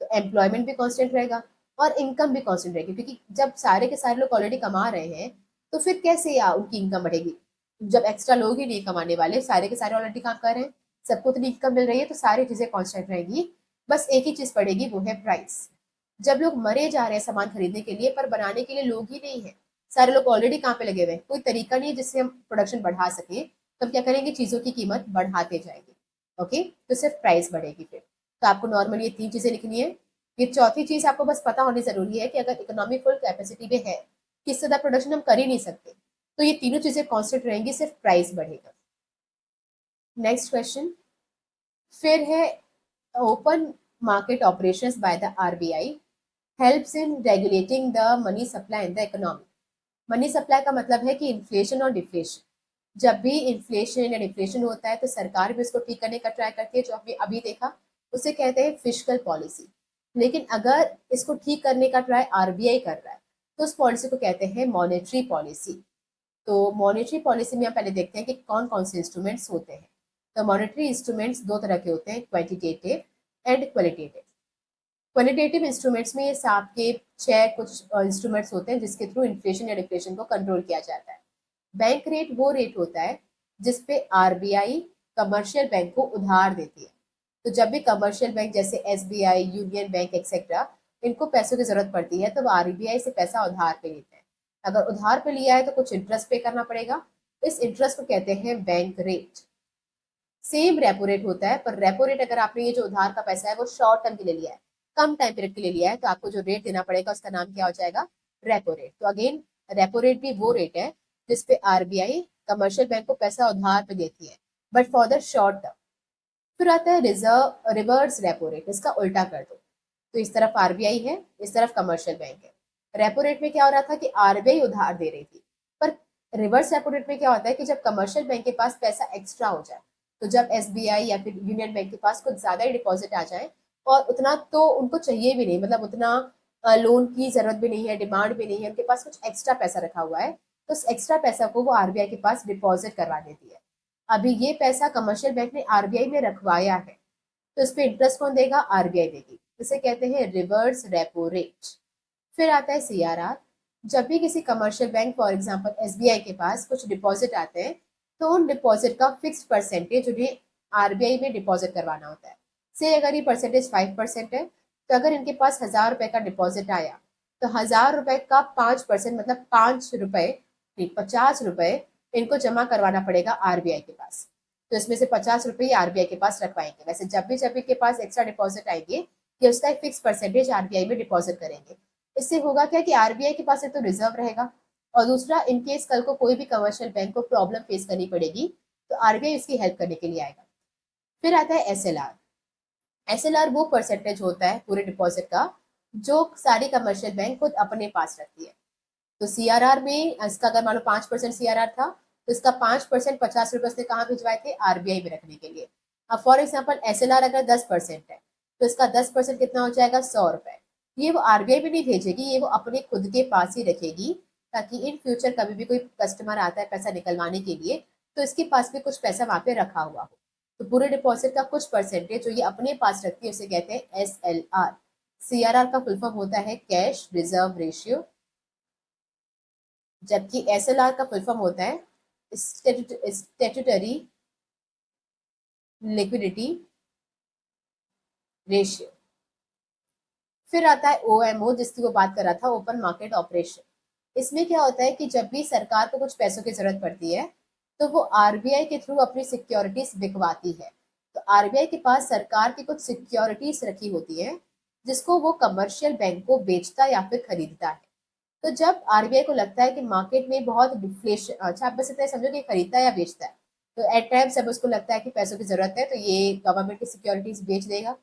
तो एम्प्लॉयमेंट भी कांस्टेंट रहेगा और इनकम भी कांस्टेंट रहेगी। क्योंकि जब सारे के सारे लोग ऑलरेडी कमा रहे हैं तो फिर कैसे उनकी इनकम बढ़ेगी, जब एक्स्ट्रा लोग ही नहीं कमाने वाले, सारे के सारे ऑलरेडी काम कर रहे हैं, सबको इतनी इनकम मिल रही है, तो सारी चीजें कांस्टेंट रहेगी। बस एक ही चीज पड़ेगी, वो है प्राइस। जब लोग मरे जा रहे हैं सामान खरीदने के लिए पर बनाने के लिए लोग ही नहीं है, सारे लोग ऑलरेडी काम पे लगे हुए हैं, कोई तरीका नहीं है जिससे हम प्रोडक्शन बढ़ा सके, तो हम क्या करेंगे, चीजों की कीमत बढ़ाते जाएंगे। ओके, तो सिर्फ प्राइस बढ़ेगी फिर। तो आपको नॉर्मली ये तीन चीजें लिखनी है। ये चौथी चीज आपको बस पता होनी जरूरी है कि अगर इकोनॉमी फुल कैपेसिटी में है, किस ज्यादा प्रोडक्शन हम कर ही नहीं सकते, तो ये तीनों चीजें कांस्टेंट रहेंगी, सिर्फ प्राइस बढ़ेगा। नेक्स्ट क्वेश्चन फिर है, open market operations by the RBI helps in regulating the money supply in the economy. Money supply का मतलब है कि इन्फ्लेशन और डिफ्लेशन। जब भी इन्फ्लेशन या डिफ्लेशन होता है तो सरकार भी उसको ठीक करने का ट्राई करती है, जो हमने अभी देखा उसे कहते हैं फिस्कल पॉलिसी। लेकिन अगर इसको ठीक करने का ट्राई आरबीआई कर रहा है तो उस पॉलिसी को कहते हैं मॉनेटरी पॉलिसी। तो मॉनेटरी पॉलिसी में हम पहले देखते हैं कि कौन कौन से इंस्ट्रूमेंट्स होते हैं। तो मॉनेटरी इंस्ट्रूमेंट्स दो तरह के होते हैं, quantitative and qualitative. Qualitative instruments में ये सात के छह कुछ इंस्ट्रूमेंट्स होते हैं जिसके थ्रू इन्फ्लेशन या डिफ्लेशन को कंट्रोल किया जाता है। बैंक रेट वो रेट होता है जिसपे आरबीआई कमर्शियल बैंक को उधार देती है। तो जब भी कमर्शियल बैंक जैसे एसबीआई, यूनियन बैंक एक्सेट्रा, इनको पैसों की जरूरत पड़ती है तो वो आरबीआई से पैसा उधार पे लेते हैं। अगर उधार पे लिया है तो कुछ इंटरेस्ट पे करना पड़ेगा, इस इंटरेस्ट को कहते हैं bank rate. Same repo rate होता है, पर रेपो रेट अगर आपने ये जो उधार का पैसा है वो शॉर्ट टर्म के लिए लिया है, कम टाइम पीरियड के लिए लिया है, तो आपको जो रेट देना पड़ेगा उसका नाम क्या हो जाएगा, रेपो रेट। तो अगेन रेपो रेट भी वो रेट है जिसपे आरबीआई कमर्शियल बैंक को पैसा उधार पे देती है, but for the short term. फिर आता है रिजर्व रिवर्स रेपो रेट, इसका उल्टा कर दो। तो इस तरफ आरबीआई है, इस तरफ कमर्शियल बैंक है। रेपो रेट में क्या हो रहा था कि आरबीआई उधार दे रही थी, पर रिवर्स रेपो रेट में क्या होता है कि जब कमर्शियल बैंक के पास पैसा एक्स्ट्रा हो जाए, तो जब एसबीआई या फिर यूनियन बैंक के पास कुछ ज्यादा ही डिपॉजिट आ जाए, और उतना तो उनको चाहिए भी नहीं, मतलब उतना लोन की जरूरत भी नहीं है, डिमांड भी नहीं है, उनके पास कुछ एक्स्ट्रा पैसा रखा हुआ है, तो उस एक्स्ट्रा पैसा को वो आरबीआई के पास डिपॉजिट करवा देती है। अभी ये पैसा कमर्शियल बैंक ने आरबीआई में रखवाया है, तो इस पे इंटरेस्ट कौन देगा, आरबीआई देगी। इसे कहते हैं रिवर्स रेपो रेट। फिर आता है सीआरआर। जब भी किसी commercial bank for example SBI के पास कुछ डिपॉजिट आते हैं, तो उन डिपॉजिट का फिक्स्ड परसेंटेज उन्हें आरबीआई में डिपॉजिट करवाना होता है। से अगर ये परसेंटेज 5% है, तो अगर इनके पास 1,000 रुपए का डिपॉजिट आया, तो 1,000 रुपए का 5% मतलब 5 रुपए, नहीं 50 रुपए इनको जमा करवाना पड़ेगा आरबीआई के पास। तो इसमें से 50 रुपए आरबीआई के पास रखवाएंगे। वैसे जब भी के पास एक्स्ट्रा डिपॉजिट आएंगे, ये उसका एक फिक्स परसेंटेज आरबीआई में डिपॉजिट करेंगे। इससे होगा क्या कि आरबीआई के पास एक तो रिजर्व रहेगा, और दूसरा इनकेस कल को कोई भी कमर्शियल बैंक को प्रॉब्लम फेस करनी पड़ेगी तो आरबीआई उसकी हेल्प करने के लिए आएगा। फिर आता है एसएलआर। एसएलआर वो परसेंटेज होता है पूरे डिपॉजिट का जो सारी कमर्शियल बैंक खुद अपने पास रखती है। तो सीआरआर में इसका अगर मान लो 5% सीआरआर था, तो इसका 5% 50 रुपए उसने कहाँ भिजवाए थे, आरबीआई में रखने के लिए। अब फॉर एग्जाम्पल एसएलआर अगर 10% है, तो इसका 10% कितना हो जाएगा, 100 रुपए। ये वो आरबीआई में नहीं भेजेगी, ये वो अपने खुद के पास ही रखेगी, ताकि इन फ्यूचर कभी भी कोई कस्टमर आता है पैसा निकलवाने के लिए तो इसके पास भी कुछ पैसा वहां पे रखा हुआ हो। तो पूरे डिपॉजिट का कुछ परसेंटेज जो ये अपने पास रखती है उसे कहते हैं SLR। CRR का फुल फॉर्म होता है कैश रिजर्व रेशियो, जबकि SLR का फुल फॉर्म होता है स्टेटूटरी लिक्विडिटी रेशियो। फिर आता है OMO, जिसकी वो बात कर रहा था, ओपन मार्केट ऑपरेशन। इसमें क्या होता है कि जब भी सरकार को कुछ पैसों की जरूरत पड़ती है तो वो आरबीआई के थ्रू अपनी सिक्योरिटीज बिकवाती है। तो आरबीआई के पास सरकार की कुछ सिक्योरिटीज रखी होती है जिसको वो कमर्शियल बैंक को बेचता या फिर खरीदता है। तो जब आरबीआई को लगता है कि मार्केट में बहुत डिफ्लेशन, अच्छा आप बस इतना समझो कि खरीदता है या बेचता है, तो एट टाइम्स जब उसको लगता है कि पैसों की जरूरत है तो ये गवर्नमेंट की सिक्योरिटीज बेच देगा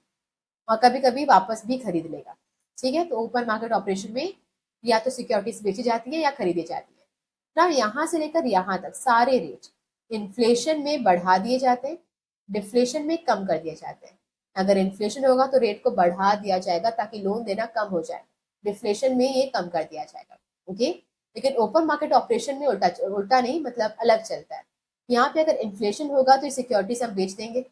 और कभी कभी वापस भी खरीद लेगा। ठीक है, तो ओपन मार्केट ऑपरेशन में या तो सिक्योरिटीज बेची जाती है या खरीदी जाती है ना। यहाँ से लेकर यहाँ तक सारे रेट इन्फ्लेशन में बढ़ा दिए जाते हैं, डिफ्लेशन में कम कर दिए जाते हैं। अगर इन्फ्लेशन होगा तो रेट को बढ़ा दिया जाएगा ताकि लोन देना कम हो जाए, डिफ्लेशन में ये कम कर दिया जाएगा। ओके, लेकिन ओपन मार्केट ऑपरेशन में उल्टा उल्टा नहीं, मतलब अलग चलता है। यहाँ पे अगर इन्फ्लेशन होगा तो सिक्योरिटीज हम बेच देंगे।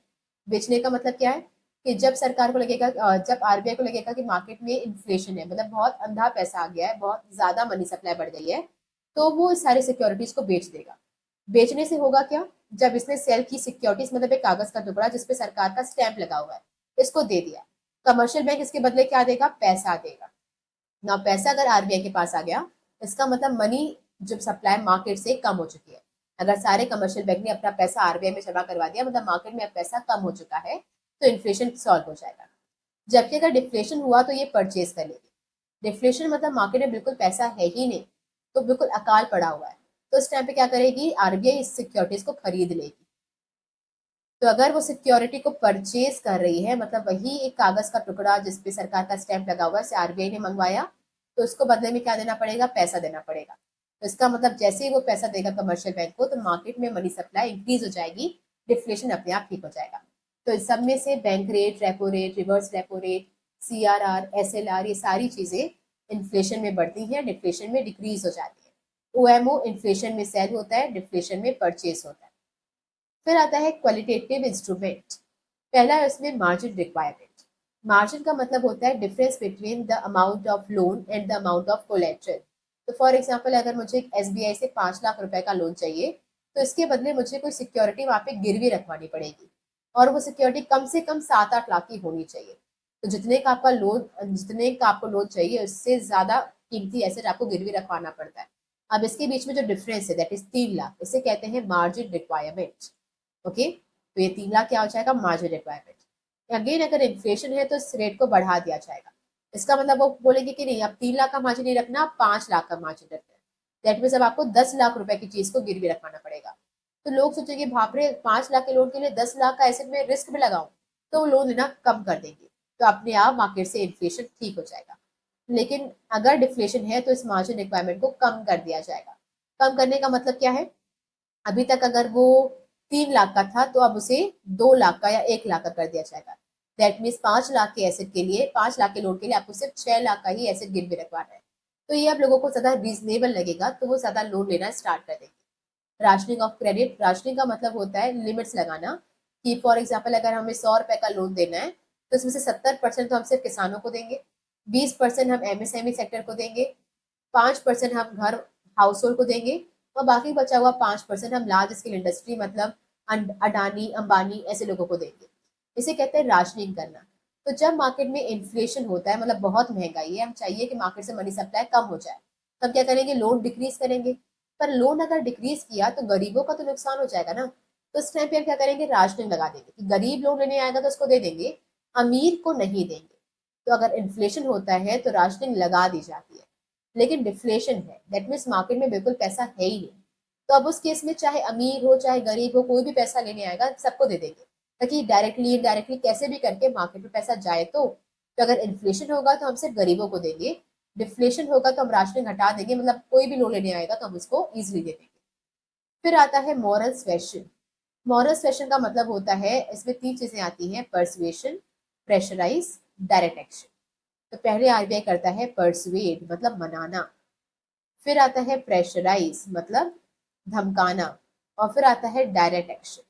बेचने का मतलब क्या है कि जब सरकार को लगेगा, जब आरबीआई को लगेगा कि मार्केट में इन्फ्लेशन है, मतलब बहुत अंधा पैसा आ गया है, बहुत ज्यादा मनी सप्लाई बढ़ गई है, तो वो इस सारे सिक्योरिटीज को बेच देगा। बेचने से होगा क्या, जब इसने सेल की सिक्योरिटीज मतलब एक कागज का टुकड़ा जिसपे सरकार का स्टैंप लगा हुआ है इसको दे दिया, कमर्शियल बैंक इसके बदले क्या देगा, पैसा देगा ना। पैसा अगर आरबीआई के पास आ गया इसका मतलब मनी जब सप्लाई मार्केट से कम हो चुकी है। अगर सारे कमर्शियल बैंक ने अपना पैसा आरबीआई में जमा करवा दिया, मतलब मार्केट में अब पैसा कम हो चुका है, तो इन्फ्लेशन सॉल्व हो जाएगा। जबकि अगर डिफ्लेशन हुआ तो ये परचेज कर लेगी। डिफ्लेशन मतलब मार्केट में बिल्कुल पैसा है ही नहीं, तो बिल्कुल अकाल पड़ा हुआ है, तो इस टाइम पे क्या करेगी, आरबीआई इस सिक्योरिटीज को खरीद लेगी। तो अगर वो सिक्योरिटी को परचेज कर रही है, मतलब वही एक कागज का टुकड़ा जिसपे सरकार का स्टैंप लगा हुआ है, आरबीआई ने मंगवाया, तो उसको बदले में क्या देना पड़ेगा, पैसा देना पड़ेगा। तो इसका मतलब जैसे ही वो पैसा देगा कमर्शियल बैंक को तो मार्केट में मनी सप्लाई इंक्रीज हो जाएगी, डिफ्लेशन अपने आप ठीक हो जाएगा। तो इस सब में से bank rate, repo rate, reverse repo rate, CRR, SLR, ये सारी चीजें इन्फ्लेशन में बढ़ती हैं, डिफ्लेशन में डिक्रीज हो जाती है। OMO इन्फ्लेशन में सेल होता है, डिफ्लेशन में परचेज होता है। फिर आता है क्वालिटेटिव इंस्ट्रूमेंट। पहला है उसमें मार्जिन रिक्वायरमेंट। मार्जिन का मतलब होता है difference between the amount of loan and the amount of collateral. तो फॉर एग्जाम्पल अगर मुझे SBI से 5 लाख रुपए का लोन चाहिए तो इसके बदले मुझे कोई सिक्योरिटी वहां पे गिरवी रखवानी पड़ेगी, और वो सिक्योरिटी कम से कम 7-8 लाख की होनी चाहिए। तो जितने का आपको लोन चाहिए उससे ज्यादा कीमती एसेट आपको गिरवी रखवाना पड़ता है। अब इसके बीच में जो डिफरेंस है दैट इज 3 लाख, इसे कहते हैं मार्जिन रिक्वायरमेंट। ओके, तो ये 3 लाख क्या हो जाएगा, मार्जिन रिक्वायरमेंट। अगेन अगर इन्फ्लेशन है तो इस रेट को बढ़ा दिया जाएगा। इसका मतलब वो बोलेंगे कि नहीं अब 3 लाख का मार्जिन नहीं रखना, 5 लाख का मार्जिन रखना है। दैट मीन अब आपको 10 लाख रुपए की चीज को गिरवी रखवाना पड़ेगा। तो लोग सोचेंगे बाप रे, 5 लाख के लोन के लिए 10 लाख का एसेट में रिस्क में लगाऊं, तो वो लोन लेना कम कर देंगे। तो अपने आप मार्केट से इन्फ्लेशन ठीक हो जाएगा। लेकिन अगर डिफ्लेशन है तो इस मार्जिन रिक्वायरमेंट को कम कर दिया जाएगा। कम करने का मतलब क्या है, अभी तक अगर वो 3 लाख का था तो अब उसे 2 लाख का या 1 लाख का कर दिया जाएगा। दैट मीन्स 5 लाख के एसेट के लिए, 5 लाख के लोन के लिए आपको सिर्फ 6 लाख का ही एसेट गिरवी रखवाना है। तो ये अब लोगों को ज्यादा रीजनेबल लगेगा तो वो ज्यादा लोन लेना स्टार्ट कर देंगे। Rationing of credit. राशनिंग का मतलब होता है लिमिट्स लगाना, कि फॉर एग्जाम्पल अगर हमें 100 रुपए का लोन देना है तो इसमें से 70% तो हम सिर्फ किसानों को देंगे, 20% हम MSME सेक्टर को देंगे, 5% हम घर हाउस होल्ड को देंगे, और बाकी बचा हुआ 5% हम लार्ज स्केल इंडस्ट्री मतलब अडानी अंबानी ऐसे लोगों को देंगे। इसे कहते हैं राशनिंग करना। तो जब मार्केट में इन्फ्लेशन होता है, मतलब बहुत महंगाई है, हम चाहिए कि मार्केट से मनी सप्लाई कम हो जाए, तब क्या करेंगे, लोन डिक्रीज करेंगे। पर लोन अगर डिक्रीज किया तो गरीबों का तो नुकसान हो जाएगा ना। तो इस टाइम पे हम क्या करेंगे, राशनिंग लगा देंगे कि गरीब लोन लेने आएगा तो उसको दे देंगे, अमीर को नहीं देंगे। तो अगर इन्फ्लेशन होता है तो राशनिंग लगा दी जाती है। लेकिन डिफ्लेशन है दैट मीन्स मार्केट में बिल्कुल पैसा है ही नहीं, तो अब उस केस में चाहे अमीर हो चाहे गरीब हो, कोई भी पैसा लेने आएगा सबको दे देंगे, ताकि डायरेक्टली इनडायरेक्टली कैसे भी करके मार्केट में पैसा जाए। तो अगर इन्फ्लेशन होगा तो हम सिर्फ गरीबों को देंगे, डिफ्लेशन होगा तो हम राशनिंग हटा देंगे, मतलब कोई भी लोन लेने आएगा तो हम उसको इजिली दे देंगे। फिर आता है मॉरल स्वेशन। मॉरल स्वेशन का मतलब होता है, इसमें 3 चीजें आती हैं, परसुएशन, प्रेशराइज, डायरेक्ट एक्शन। तो पहले आरबीआई करता है परसुएड मतलब मनाना, फिर आता है प्रेशराइज मतलब धमकाना, और फिर आता है डायरेक्ट एक्शन।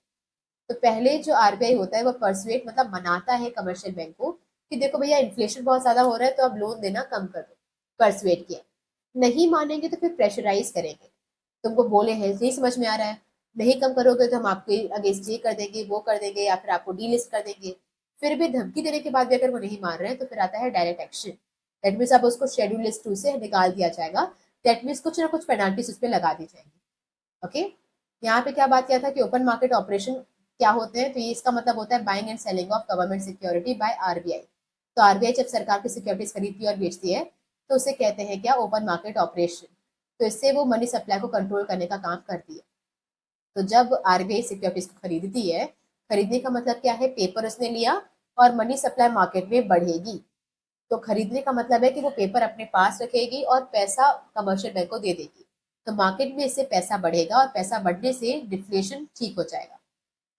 तो पहले जो आरबीआई होता है वो परसुएट मतलब मनाता है कमर्शियल बैंक को कि देखो भैया इन्फ्लेशन बहुत ज्यादा हो रहा है तो अब लोन देना कम कर दो, परसुएट किया। नहीं मानेंगे तो फिर प्रेशराइज करेंगे, तुमको बोले हैं नहीं समझ में आ रहा है, नहीं कम करोगे तो हम आपके अगेंस्ट ये कर देंगे वो कर देंगे या फिर आपको डीलिस्ट कर देंगे। फिर भी धमकी देने के बाद भी अगर वो नहीं मान रहे हैं तो फिर आता है डायरेक्ट एक्शन। दैट मीन्स अब उसको शेड्यूल लिस्ट 2 से निकाल दिया जाएगा। दैट मीन्स कुछ ना कुछ पेनाल्टीज उस पर लगा दी जाएंगी। ओके, यहाँ पे क्या बात किया था कि ओपन मार्केट ऑपरेशन क्या होते हैं, तो ये इसका मतलब होता है buying and selling of government security by RBI. तो आरबीआई जब सरकार की सिक्योरिटीज खरीदती है और बेचती है तो उसे कहते हैं क्या, ओपन मार्केट ऑपरेशन। तो इससे वो मनी सप्लाई को कंट्रोल करने का काम करती है। तो जब आरबीआई सिक्योरिटीज को खरीदती है, खरीदने का मतलब क्या है, पेपर उसने लिया और मनी सप्लाई मार्केट में बढ़ेगी। तो खरीदने का मतलब है कि वो पेपर अपने पास रखेगी और पैसा कमर्शियल बैंक को दे देगी। तो मार्केट में इससे पैसा बढ़ेगा और पैसा बढ़ने से डिफ्लेशन ठीक हो जाएगा।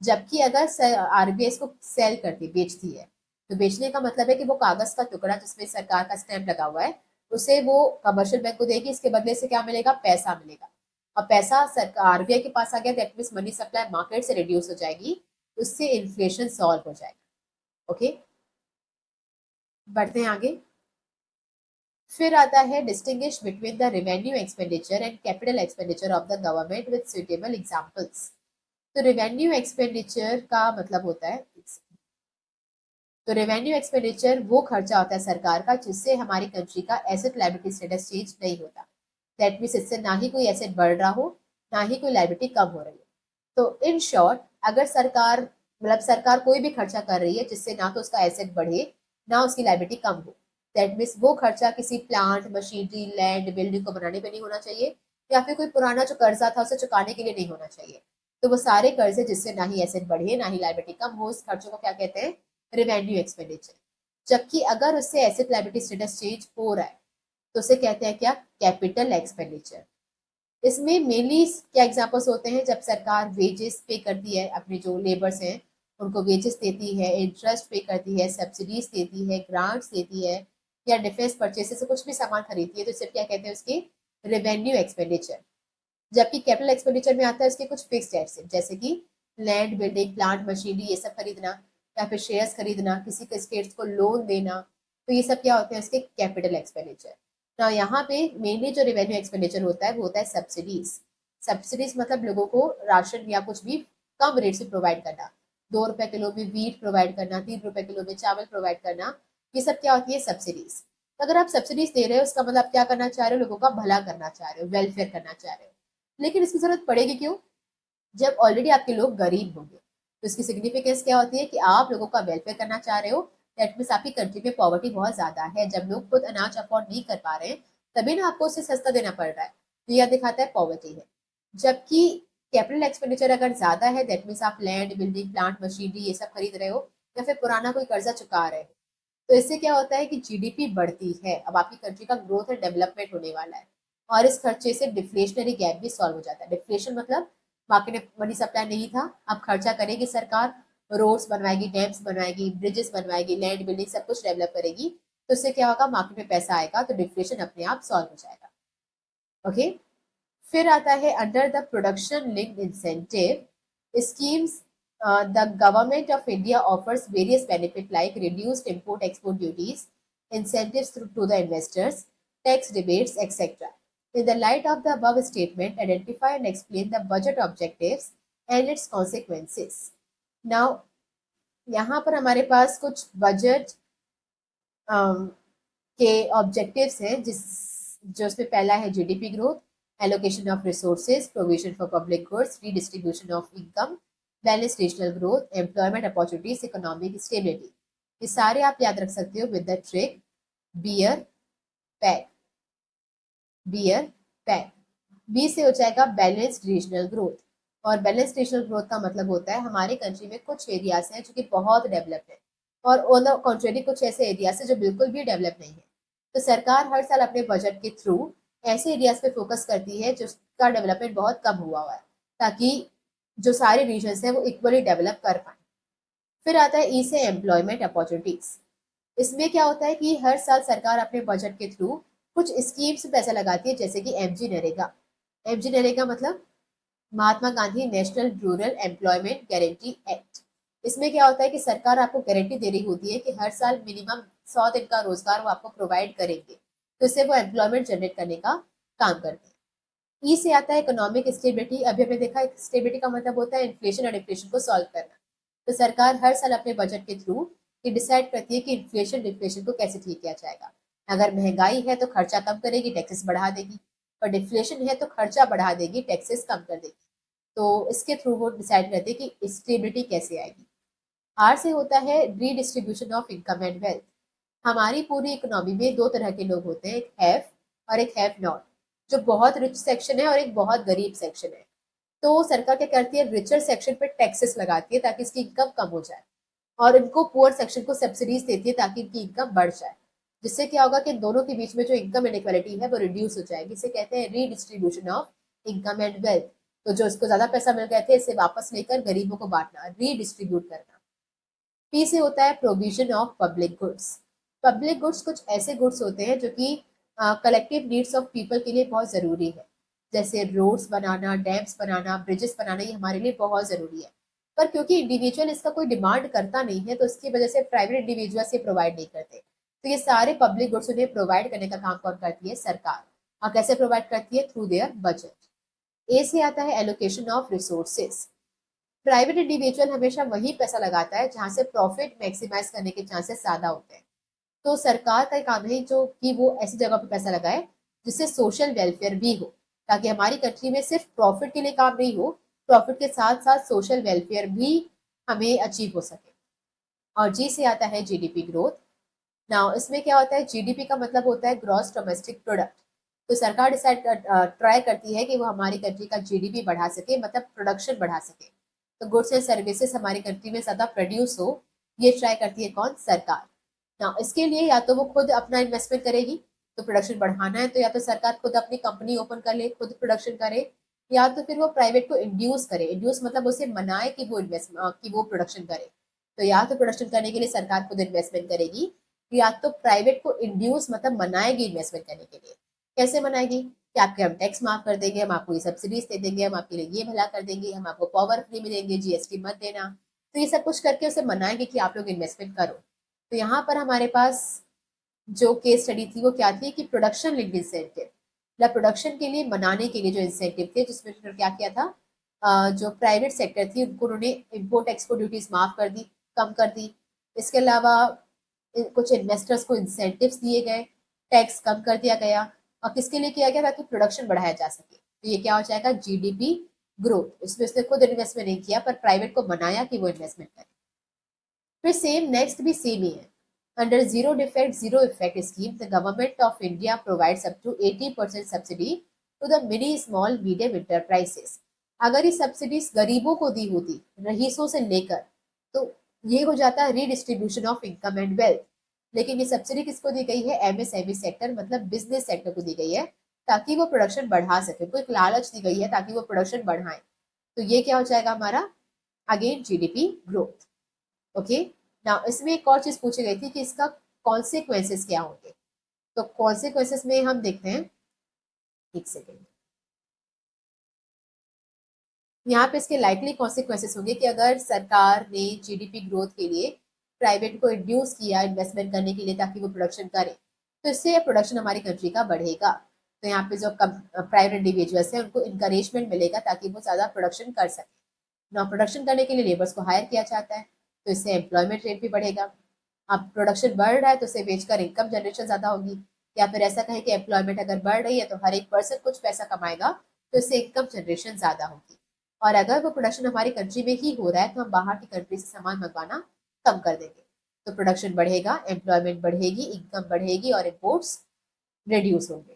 जबकि अगर आरबीआई इसको सेल करती बेचती है, तो बेचने का मतलब है कि वो कागज का टुकड़ा जिसमें सरकार का स्टैंप लगा हुआ है उसे वो कमर्शियल बैंक को देगी, इसके बदले से क्या मिलेगा, पैसा मिलेगा। और पैसा सरकार आरबीआई के पास आ गया, that means money supply market से रिड्यूस हो जाएगी, उससे इन्फ्लेशन सॉल्व हो जाएगा। ओके, बढ़ते हैं आगे। फिर आता है distinguish between the revenue expenditure and capital expenditure of the government with suitable examples. तो रेवेन्यू एक्सपेंडिचर का मतलब होता है, तो रेवेन्यू एक्सपेंडिचर वो खर्चा होता है सरकार का जिससे हमारी कंट्री का एसेट लायबिलिटी स्टेटस चेंज नहीं होता। दैट मीन्स इससे ना ही कोई एसेट बढ़ रहा हो ना ही कोई लायबिलिटी कम हो रही हो। तो इन शॉर्ट, अगर सरकार मतलब सरकार कोई भी खर्चा कर रही है जिससे ना तो उसका एसेट बढ़े ना उसकी लायबिलिटी कम हो, दैट मीन्स वो खर्चा किसी प्लांट मशीनरी लैंड बिल्डिंग को बनाने में नहीं होना चाहिए, या फिर कोई पुराना जो कर्जा था उसे चुकाने के लिए नहीं होना चाहिए। तो वो सारे कर्जे जिससे ना ही एसेट बढ़े ना ही लायबिलिटी कम हो, उस खर्चों को क्या कहते हैं, रेवेन्यू एक्सपेंडिचर। जबकि अगर उससे एसेट लायबिलिटी स्टेटस चेंज हो रहा है तो उसे कहते हैं क्या, कैपिटल एक्सपेंडिचर। इसमें मेनली क्या एग्जांपल्स होते हैं, जब सरकार वेजेस पे करती है, अपने जो लेबर्स हैं उनको वेजेस देती है, इंटरेस्ट पे करती है, सब्सिडीज देती है, ग्रांट्स देती है, या डिफेंस परचेसेस से कुछ भी सामान खरीदती है, तो इसे क्या कहते हैं, उसके रेवेन्यू एक्सपेंडिचर। जबकि कैपिटल एक्सपेंडिचर में आता है उसके कुछ फिक्स्ड एसेट, जैसे कि लैंड बिल्डिंग प्लांट मशीनरी ये सब खरीदना, या फिर शेयर्स खरीदना, किसी के स्टेट्स को लोन देना, तो ये सब क्या होते हैं उसके कैपिटल एक्सपेंडिचर। ना यहाँ पे मेनली जो रेवेन्यू एक्सपेंडिचर होता है वो होता है सब्सिडीज। सब्सिडीज मतलब लोगों को राशन या कुछ भी कम रेट से प्रोवाइड करना, 2 रुपए किलो में वीट प्रोवाइड करना, 3 रुपए किलो में चावल प्रोवाइड करना, ये सब क्या होती है, सब्सिडीज। अगर आप सब्सिडीज दे रहे हो उसका मतलब आप क्या करना चाह रहे हो, लोगों का भला करना चाह रहे हो, वेलफेयर करना चाह रहे हो। लेकिन इसकी जरूरत पड़ेगी क्यों, जब ऑलरेडी आपके लोग गरीब होंगे। तो इसकी सिग्निफिकेंस क्या होती है कि आप लोगों का वेलफेयर करना चाह रहे हो। दैट मीन्स आपकी कंट्री में पॉवर्टी बहुत ज्यादा है, जब लोग खुद अनाज अफोर्ड नहीं कर पा रहे हैं तभी ना आपको उसे सस्ता देना पड़ रहा है, तो यह दिखाता है पॉवर्टी है। जबकि कैपिटल एक्सपेंडिचर अगर ज्यादा है, दैट मीन्स आप लैंड बिल्डिंग प्लांट मशीनरी ये सब खरीद रहे हो, या फिर पुराना कोई कर्जा चुका रहे हो, तो इससे क्या होता है कि जीडीपी बढ़ती है, अब आपकी कंट्री का ग्रोथ एंड डेवलपमेंट होने वाला है। और इस खर्चे से डिफ्लेशनरी गैप भी सॉल्व हो जाता है। डिफ्लेशन मतलब मार्केट में मनी सप्लाई नहीं था, अब खर्चा करेगी सरकार, रोड्स बनवाएगी, डैम्स बनवाएगी, ब्रिजेस बनवाएगी, लैंड बिल्डिंग सब कुछ डेवलप करेगी, तो इससे क्या होगा, मार्केट में पैसा आएगा तो डिफ्लेशन अपने आप सॉल्व हो जाएगा। ओके, फिर आता है under the production linked incentive schemes, the government of India offers various benefits like reduced import-export duties, incentives to the investors, tax rebates, etc. In the light of the above statement, identify and explain the budget objectives and its consequences. Now, यहाँ पर हमारे पास कुछ बजट के ऑब्जेक्टिव्स हैं, जिस जो उसमें पहला है GDP growth, allocation of resources, provision for public goods, redistribution of income, balance regional growth, employment opportunities, economic stability. ये सारे आप याद रख सकते हो with the trick bear pack, bear pack. B से हो जाएगा बैलेंस्ड रीजनल ग्रोथ, और बैलेंस्ड रीजनल ग्रोथ का मतलब होता है हमारे कंट्री में कुछ एरियाज हैं जो कि बहुत डेवलप है, और ऑन द कॉन्ट्रेरी कुछ ऐसे एरियाज है जो बिल्कुल भी डेवलप नहीं है। तो सरकार हर साल अपने बजट के थ्रू ऐसे एरियाज पे फोकस करती है जिसका डेवलपमेंट बहुत कम हुआ है, ताकि जो सारे रीजन है वो इक्वली डेवलप कर पाए। फिर आता है ई से एम्प्लॉयमेंट अपॉर्चुनिटीज। इसमें क्या होता है कि हर साल सरकार अपने बजट के थ्रू कुछ स्कीम्स में पैसा लगाती है, जैसे कि एमजी नरेगा। एमजी नरेगा मतलब Mahatma Gandhi national rural employment guarantee act. इसमें क्या होता है कि सरकार आपको गारंटी दे रही होती है कि हर साल मिनिमम 100 दिन का रोजगार वो आपको प्रोवाइड करेंगे, तो इससे वो एम्प्लॉयमेंट जनरेट करने का काम करते हैं। ई से आता है इकोनॉमिक स्टेबिलिटी। अभी हमने देखा स्टेबिलिटी का मतलब होता है इन्फ्लेशन और डिफ्लेशन को सॉल्व करना। तो सरकार हर साल अपने बजट के थ्रू ये डिसाइड करती है कि इन्फ्लेशन डिफ्लेशन को कैसे ठीक किया जाएगा। अगर महंगाई है तो खर्चा कम करेगी, टैक्सेस बढ़ा देगी, और डिफ्लेशन है तो खर्चा बढ़ा देगी, टैक्सेस कम कर देगी। तो इसके थ्रू वो डिसाइड करते हैं कि स्टेबिलिटी कैसे आएगी। आर से होता है redistribution of income and wealth. हमारी पूरी इकोनॉमी में दो तरह के लोग होते हैं, एक हैव और एक हैव नॉट। जो बहुत रिच सेक्शन है और एक बहुत गरीब सेक्शन है। तो सरकार क्या करती है, रिचर सेक्शन पर टैक्सेस लगाती है ताकि इसकी इनकम कम हो जाए, और इनको पुअर सेक्शन को सब्सिडीज देती है ताकि इनकी इनकम बढ़ जाए। जिससे क्या होगा कि दोनों के बीच में जो इनकम इनइक्वालिटी है वो रिड्यूस हो जाएगी। इसे कहते हैं redistribution of income and wealth. तो जो इसको ज्यादा पैसा मिल गए थे, इसे वापस लेकर गरीबों को बांटना, रीडिस्ट्रीब्यूट करना। पी से होता है provision of public goods. Public goods कुछ ऐसे गुड्स होते हैं जो कि कलेक्टिव नीड्स ऑफ पीपल के लिए बहुत ज़रूरी है। जैसे रोड्स बनाना, डैम्स बनाना, ब्रिजेस बनाना, ये हमारे लिए बहुत ज़रूरी है। पर क्योंकि इंडिविजुअल इसका कोई डिमांड करता नहीं है, तो इसकी वजह से प्राइवेट इंडिविजुअल्स ये प्रोवाइड नहीं करते। तो ये सारे पब्लिक गुड्स उन्हें प्रोवाइड करने का काम कौन करती है? सरकार। और कैसे प्रोवाइड करती है? Through their budget. ए से आता है allocation of resources. Private individual हमेशा वही पैसा लगाता है जहां से प्रॉफिट मैक्सिमाइज करने के चांसेस ज्यादा होते हैं। तो सरकार का काम है जो कि वो ऐसी जगह पे पैसा लगाए जिससे सोशल वेलफेयर भी हो, ताकि हमारी कंट्री में सिर्फ प्रॉफिट के लिए काम नहीं हो, प्रॉफिट के साथ साथ सोशल वेलफेयर भी हमें अचीव हो सके। और जी से आता है जीडीपी ग्रोथ। नाउ इसमें क्या होता है, जीडीपी का मतलब होता है ग्रॉस डोमेस्टिक प्रोडक्ट। तो सरकार ट्राई करती है कि वो हमारी कंट्री का जीडीपी बढ़ा सके, मतलब प्रोडक्शन बढ़ा सके। तो गुड्स एंड सर्विसेज हमारी कंट्री में ज्यादा प्रोड्यूस हो, ये ट्राई करती है कौन? सरकार। ना इसके लिए या तो वो खुद अपना इन्वेस्टमेंट करेगी, तो प्रोडक्शन बढ़ाना है तो या तो सरकार खुद अपनी कंपनी ओपन कर ले, खुद प्रोडक्शन करे, या तो फिर वो प्राइवेट को इंड्यूस करे। इंड्यूस मतलब उसे मनाए कि वो प्रोडक्शन करे। तो या तो प्रोडक्शन करने के लिए सरकार खुद इन्वेस्टमेंट करेगी, या तो प्राइवेट को इंड्यूस मतलब मनाएगी इन्वेस्टमेंट करने के लिए। कैसे मनाएगी? कि आपके हम टैक्स माफ कर देंगे, हम आपको ये सब्सिडीज दे देंगे, हम आपके लिए ये भला कर देंगे, हम आपको पावर फ्री मिलेंगे, जीएसटी मत देना। तो ये सब कुछ करके उसे मनाएंगे कि आप लोग इन्वेस्टमेंट करो। तो यहाँ पर हमारे पास जो केस स्टडी थी वो क्या थी कि प्रोडक्शन लिंक्ड इंसेंटिव, मतलब प्रोडक्शन के लिए मनाने के लिए जो इंसेंटिव थे, जिसमें उन्होंने क्या किया था, जो प्राइवेट सेक्टर थी उनको उन्होंने इम्पोर्ट एक्सपोर्ट ड्यूटीज माफ कर दी, कम कर दी। इसके अलावा कुछ इन्वेस्टर्स को इंसेंटिव्स दिए गए, टैक्स कम कर दिया गया। और किसके लिए किया गया? ताकि प्रोडक्शन बढ़ाया जा सके। तो ये क्या हो जाएगा? GDP growth. इसमें उसने खुद इन्वेस्टमेंट नहीं किया, पर प्राइवेट को मनाया कि वो इन्वेस्टमेंट करे। फिर सेम नेक्स्ट भी सेम ही है। Under zero defect zero effect scheme the government of India provides up to 80% subsidy to the mini small medium enterprises. अगर ये सब्सिडीज गरीबों को दी होती, रईसों से लेकर, तो ये हो जाता है redistribution of income and wealth. लेकिन ये सब्सिडी किसको दी गई है? एमएसएमई सेक्टर, मतलब बिजनेस सेक्टर को दी गई है, ताकि वो प्रोडक्शन बढ़ा सके। उनको एक लालच दी गई है ताकि वो प्रोडक्शन बढ़ाएं। तो ये क्या हो जाएगा हमारा? Again GDP growth. Okay. Now इसमें एक और चीज पूछी गई थी कि इसका कॉन्सिक्वेंसेस क्या होंगे। तो कॉन्सिक्वेंसेस में हम देखते हैं, एक सेकेंड। यहाँ पे इसके लाइकली कॉन्सिक्वेंसेस होंगे कि अगर सरकार ने जीडीपी ग्रोथ के लिए प्राइवेट को इंड्यूस किया इन्वेस्टमेंट करने के लिए ताकि वो प्रोडक्शन करे, तो इससे प्रोडक्शन हमारी कंट्री का बढ़ेगा। तो यहाँ पे जो प्राइवेट इंडिविजुअल्स हैं उनको इंकरेजमेंट मिलेगा ताकि वो ज्यादा प्रोडक्शन कर सके। ना प्रोडक्शन करने के लिए लेबर्स को हायर किया जाता है, तो इससे एम्प्लॉयमेंट रेट भी बढ़ेगा। अब प्रोडक्शन बढ़ रहा है तो उसे बेचकर इनकम जनरेशन ज्यादा होगी। या फिर ऐसा कहें कि एम्प्लॉयमेंट अगर बढ़ रही है तो हर एक पर्सन कुछ पैसा कमाएगा, तो इससे इनकम जनरेशन ज्यादा होगी। और अगर वो प्रोडक्शन हमारी कंट्री में ही हो रहा है तो हम बाहर की कंट्री से सामान मंगवाना कम कर देंगे। तो प्रोडक्शन बढ़ेगा, एम्प्लॉयमेंट बढ़ेगी, इनकम बढ़ेगी और इम्पोर्ट्स रिड्यूस होंगे।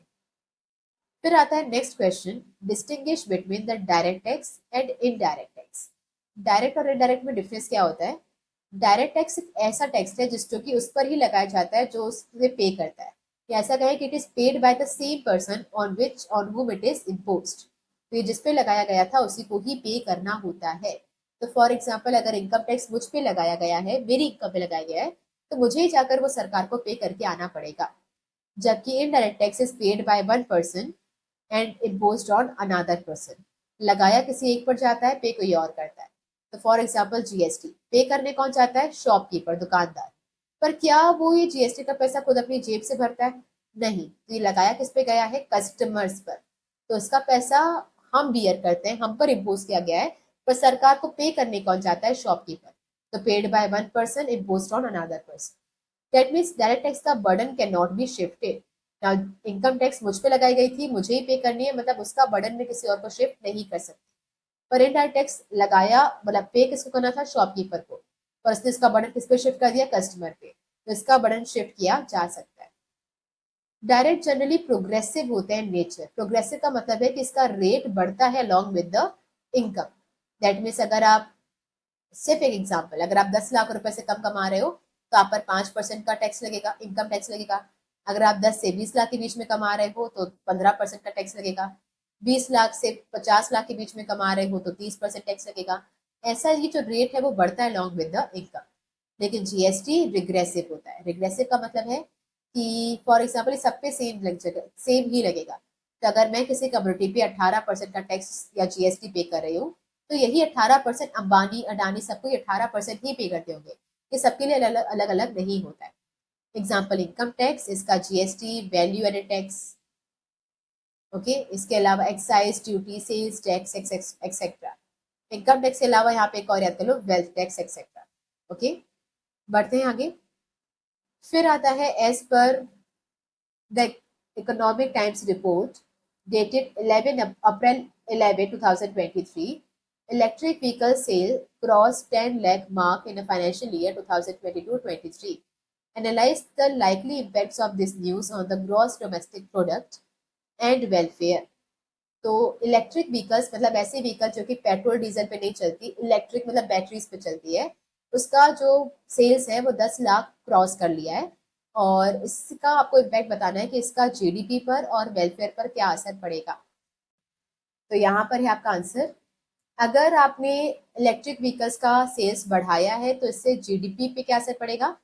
फिर आता है next question, distinguish between the direct tax and indirect tax. Direct और इनडायरेक्ट में डिफरेंस क्या होता है? डायरेक्ट टैक्स एक ऐसा टैक्स है जिस जो कि उस पर ही लगाया जाता है जो उसे पे करता है, या ऐसा कहें कि it is paid by the same person on whom it is imposed. तो ये जिस पे लगाया गया था उसी को ही पे करना होता है। तो फॉर एग्जाम्पल अगर इनकम टैक्स मुझ पे लगाया गया है, मेरी इनकम पे लगाया गया है, तो मुझे ही जाकर वो सरकार को पे करके आना पड़ेगा। जबकि indirect tax is paid by one person and imposed on another person. लगाया किसी एक पर जाता है, पे कोई और करता है। तो फॉर एग्जाम्पल जीएसटी पे करने कौन जाता है? शॉपकीपर, दुकानदार। पर क्या वो ये जीएसटी का पैसा खुद अपनी जेब से भरता है? नहीं। तो ये लगाया किस पे गया है? कस्टमर्स पर। तो इसका पैसा हम बियर करते हैं, हम पर इम्पोज किया गया है। पर सरकार को पे करने कौन जाता है? शॉपकीपर। तो paid by one person imposed on another person. That means direct tax का burden can not be shifted. Income tax मुझ पे लगाई गई थी, मुझे ही पे करनी है, मतलब उसका बर्डन में किसी और को शिफ्ट नहीं कर सकती। पर इनडायरेक्ट टैक्स लगाया, मतलब पे किसको करना था? शॉपकीपर को। और उसने इसका बर्डन किस पे शिफ्ट कर दिया? कस्टमर पे। तो इसका बर्डन शिफ्ट किया जा सकता है। डायरेक्ट जनरली प्रोग्रेसिव होते हैं नेचर। प्रोग्रेसिव का मतलब है कि इसका रेट बढ़ता है along with the income. That means अगर आप, सिर्फ एक एग्जाम्पल, अगर आप 10 लाख रुपए से कम कमा रहे हो तो आप पर 5% का टैक्स लगेगा, इनकम टैक्स लगेगा। अगर आप 10 से 20 लाख के बीच में कमा रहे हो तो 15% का टैक्स लगेगा। 20 लाख से 50 लाख के बीच में कमा रहे हो तो 30% टैक्स लगेगा। ऐसा ये जो रेट है वो बढ़ता है अलॉन्ग विद द इनकम। लेकिन जीएसटी रिग्रेसिव होता है। रिग्रेसिव का मतलब है कि फॉर एग्जाम्पल सब पे सेम ही लगेगा। तो अगर मैं किसी कम्युनिटी पे 18% का टैक्स या जीएसटी पे कर रही हूँ, तो यही 18% अंबानी अडानी सबको 18% ही पे करते होंगे। ये सबके लिए अलग अलग नहीं होता है। एग्जाम्पल इनकम टैक्स, इसका GST, value added tax, okay. इसके अलावा excise duty, sales tax etcetera. Income tax के अलावा यहाँ पे एक और याद कर लो, वेल्थ टैक्स एक्सेट्रा। ओके, बढ़ते हैं आगे। फिर आता है as per the Economic Times report dated 11 April 11 2023, electric vehicle sale crossed 10 lakh mark in a financial year 2022-23. Analyze the likely impacts of this news on the gross domestic product and welfare. तो इलेक्ट्रिक व्हीकल्स मतलब ऐसे व्हीकल जो कि पेट्रोल डीजल पे नहीं चलती, इलेक्ट्रिक मतलब बैटरीज पे चलती है, उसका जो सेल्स है वो 10 लाख क्रॉस कर लिया है। और इसका आपको इम्पैक्ट बताना है कि इसका जीडीपी पर और वेलफेयर पर क्या असर पड़ेगा। तो यहाँ पर है आपका आंसर। अगर आपने इलेक्ट्रिक व्हीकल्स का सेल्स बढ़ाया है तो इससे जीडीपी पे क्या असर पड़ेगा?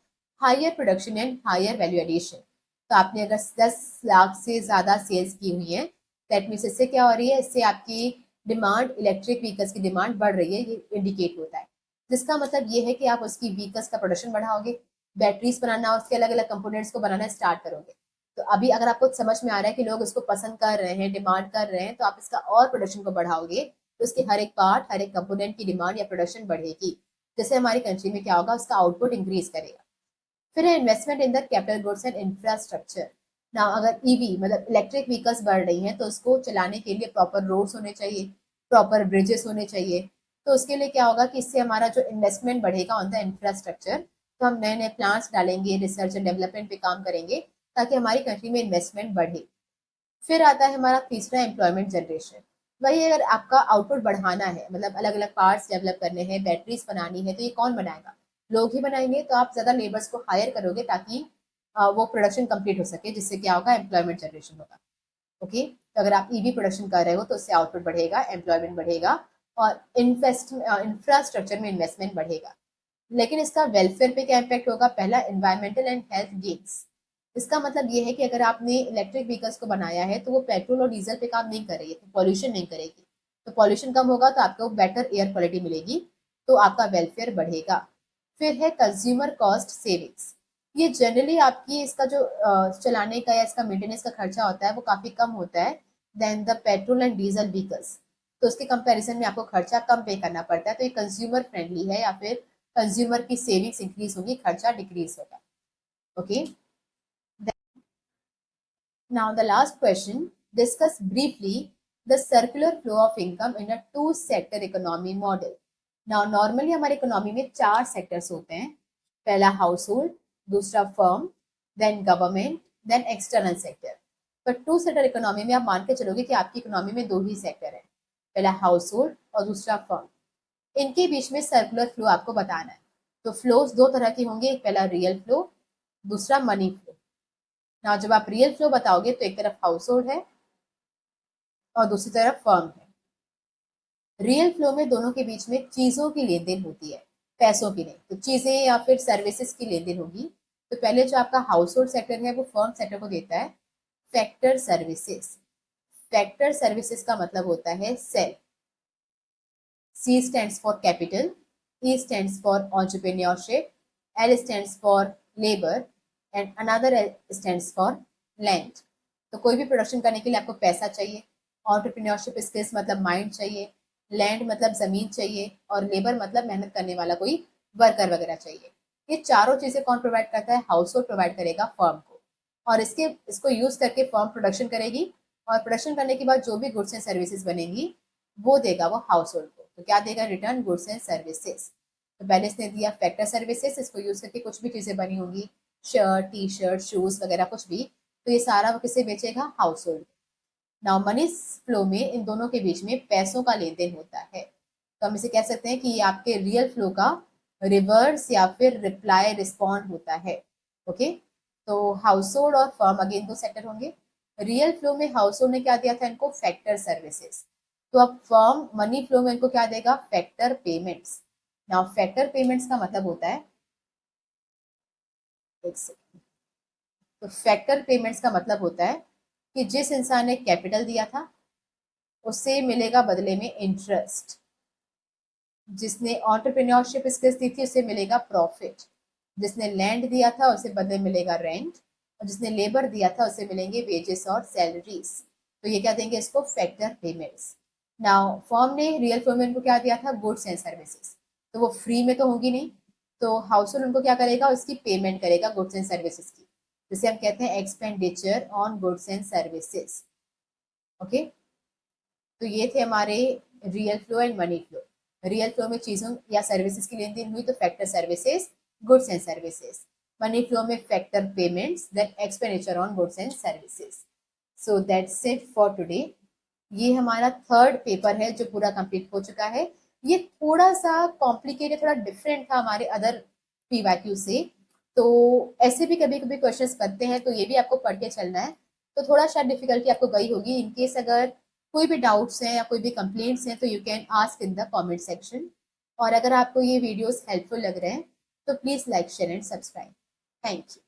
Higher production and higher value addition. तो आपने अगर 10 लाख से ज़्यादा सेल्स की हुई है, दैट मीन्स इससे क्या हो रही है? इससे आपकी डिमांड, इलेक्ट्रिक व्हीकल्स की डिमांड बढ़ रही है, ये इंडिकेट होता है। जिसका मतलब ये है कि आप उसकी व्हीकल्स का प्रोडक्शन बढ़ाओगे, बैटरीज बनाना और उसके अलग अलग कंपोनेंट्स को बनाना स्टार्ट करोगे। तो अभी अगर आपको समझ में आ रहा है कि लोग इसको पसंद कर रहे हैं, डिमांड कर रहे हैं, तो आप इसका और प्रोडक्शन को बढ़ाओगे, तो उसके हर एक पार्ट, हर एक कंपोनेंट की डिमांड या प्रोडक्शन बढ़ेगी। जैसे हमारी कंट्री में क्या होगा? उसका आउटपुट इंक्रीज करेगा। फिर है investment in the capital goods and infrastructure. ना अगर ईवी मतलब इलेक्ट्रिक व्हीकल्स बढ़ रही हैं तो उसको चलाने के लिए प्रॉपर रोड्स होने चाहिए, प्रॉपर ब्रिजेस होने चाहिए। तो उसके लिए क्या होगा कि इससे हमारा जो इन्वेस्टमेंट बढ़ेगा ऑन द इंफ्रास्ट्रक्चर, तो हम नए नए प्लांट्स डालेंगे, रिसर्च एंड डेवलपमेंट पे काम करेंगे ताकि हमारी कंट्री में इन्वेस्टमेंट बढ़े। फिर आता है हमारा तीसरा, एम्प्लॉयमेंट जनरेशन। वही अगर आपका आउटपुट बढ़ाना है, मतलब अलग अलग पार्ट्स डेवलप करने हैं, बैटरीज बनानी है, तो ये कौन बनाएगा? लोग ही बनाएंगे। तो आप ज़्यादा लेबर्स को हायर करोगे ताकि वो प्रोडक्शन कंप्लीट हो सके, जिससे क्या होगा? एम्प्लॉयमेंट जनरेशन होगा। ओके, तो अगर आप ईवी प्रोडक्शन कर रहे हो तो उससे आउटपुट बढ़ेगा, एम्प्लॉयमेंट बढ़ेगा और इंफ्रास्ट्रक्चर में इन्वेस्टमेंट बढ़ेगा। लेकिन इसका वेलफेयर पे क्या इम्पैक्ट होगा? पहला, एनवायरमेंटल एंड हेल्थ गेन्स। इसका मतलब ये है कि अगर आपने इलेक्ट्रिक व्हीकल्स को बनाया है तो वो पेट्रोल और डीजल पे काम नहीं कर रही है, तो पॉल्यूशन नहीं करेगी। तो पॉल्यूशन कम होगा तो आपको बेटर एयर क्वालिटी मिलेगी, तो आपका वेलफेयर बढ़ेगा। फिर है कंज्यूमर कॉस्ट सेविंग्स। ये जनरली आपकी इसका जो चलाने का या इसका मेंटेनेंस का खर्चा होता है वो काफ़ी कम होता है then the petrol and diesel vehicles. तो उसके कंपैरिजन में आपको खर्चा कम पे करना पड़ता है। तो ये कंज्यूमर फ्रेंडली है, या फिर कंज्यूमर की सेविंग्स इंक्रीज होगी, खर्चा डिक्रीज होगा। Okay, now the last question, discuss briefly the circular flow of income in a two sector economy model. Now normally हमारे इकोनॉमी में 4 सेक्टर्स होते हैं। पहला हाउस होल्ड, दूसरा firm, then government, then external sector. पर टू सेक्टर इकोनॉमी में आप मान के चलोगे कि आपकी इकोनॉमी में 2 ही सेक्टर है, पहला हाउस होल्ड और दूसरा फर्म। इनके बीच में सर्कुलर फ्लो आपको बताना है। तो फ्लोज 2 तरह के होंगे, एक पहला रियल फ्लो, दूसरा मनी फ्लो। ना जब आप रियल फ्लो बताओगे तो एक तरफ हाउस होल्ड है और दूसरी तरफ फर्म है। रियल फ्लो में दोनों के बीच में चीजों की लेन देन होती है, पैसों की नहीं। तो चीजें या फिर सर्विसेज की लेन देन होगी। तो पहले जो आपका हाउस होल्ड सेक्टर है वो फर्म सेक्टर को देता है फैक्टर सर्विसेज। फैक्टर सर्विसेज का मतलब होता है cell. C stands for capital, E stands for entrepreneurship, L stands for labor and another L stands for land. तो कोई भी प्रोडक्शन करने के लिए आपको पैसा चाहिए, entrepreneurship स्किल्स मतलब माइंड चाहिए, लैंड मतलब जमीन चाहिए और लेबर मतलब मेहनत करने वाला कोई वर्कर वगैरह चाहिए। ये चारों चीजें कौन प्रोवाइड करता है? हाउस होल्ड प्रोवाइड करेगा फर्म को, और इसको यूज करके फर्म प्रोडक्शन करेगी और प्रोडक्शन करने के बाद जो भी गुड्स एंड सर्विसेज बनेंगी वो देगा वो हाउस होल्ड को। तो क्या देगा? Return goods and services. तो पहले इसने दिया फैक्टर सर्विसेज, इसको यूज करके कुछ भी चीजें बनी होंगी, शर्ट, टी शर्ट, शूज वगैरह कुछ भी, तो ये सारा वो किसे बेचेगा? House hold. Now money flow में इन दोनों के बीच में पैसों का लेन देन होता है, तो हम इसे कह सकते हैं कि ये आपके रियल फ्लो का रिवर्स या फिर रिप्लाई रिस्पॉन्ड होता है। ओके, तो हाउस होल्ड और फर्म अगेन दो सेक्टर होंगे। रियल फ्लो में हाउस होल्ड ने क्या दिया था इनको? Factor services. तो अब फर्म मनी फ्लो में इनको क्या देगा? Factor payments. Now factor payments का मतलब होता है, एक सेकंड, तो फैक्टर पेमेंट्स का मतलब होता है कि जिस इंसान ने कैपिटल दिया था उससे मिलेगा बदले में इंटरेस्ट, जिसने एंटरप्रेन्योरशिप स्किल्स दी थी उससे मिलेगा प्रॉफिट, जिसने लैंड दिया था उसे बदले मिलेगा रेंट, और जिसने लेबर दिया था उसे मिलेंगे वेजेस और सैलरीज। तो ये क्या देंगे इसको? Factor payments. नाउ फर्म ने रियल फर्म को क्या दिया था? गुड्स एंड सर्विसेज, तो वो फ्री में तो होगी नहीं, तो हाउस होल्ड उनको क्या करेगा? उसकी पेमेंट करेगा गुड्स एंड सर्विसेज की, जिसे हम कहते हैं expenditure on goods and services. Okay, तो ये थे हमारे real flow and money flow. Real flow में चीजों या सर्विसेज की लेन देन हुई तो factor services, goods and services. Money flow में factor payments, then expenditure on goods and services. So that's it for today. ये हमारा थर्ड पेपर है जो पूरा कंप्लीट हो चुका है। ये थोड़ा सा कॉम्प्लिकेटेड, थोड़ा डिफरेंट था हमारे अदर पीवाईक्यू से, तो ऐसे भी कभी कभी क्वेश्चंस बनते हैं, तो ये भी आपको पढ़ के चलना है। तो थोड़ा सा डिफिकल्टी आपको गई होगी। इनकेस अगर कोई भी डाउट्स हैं या कोई भी कंप्लेंट्स हैं तो you can ask in the comment section. और अगर आपको ये वीडियोस हेल्पफुल लग रहे हैं तो please like, share and subscribe. Thank you.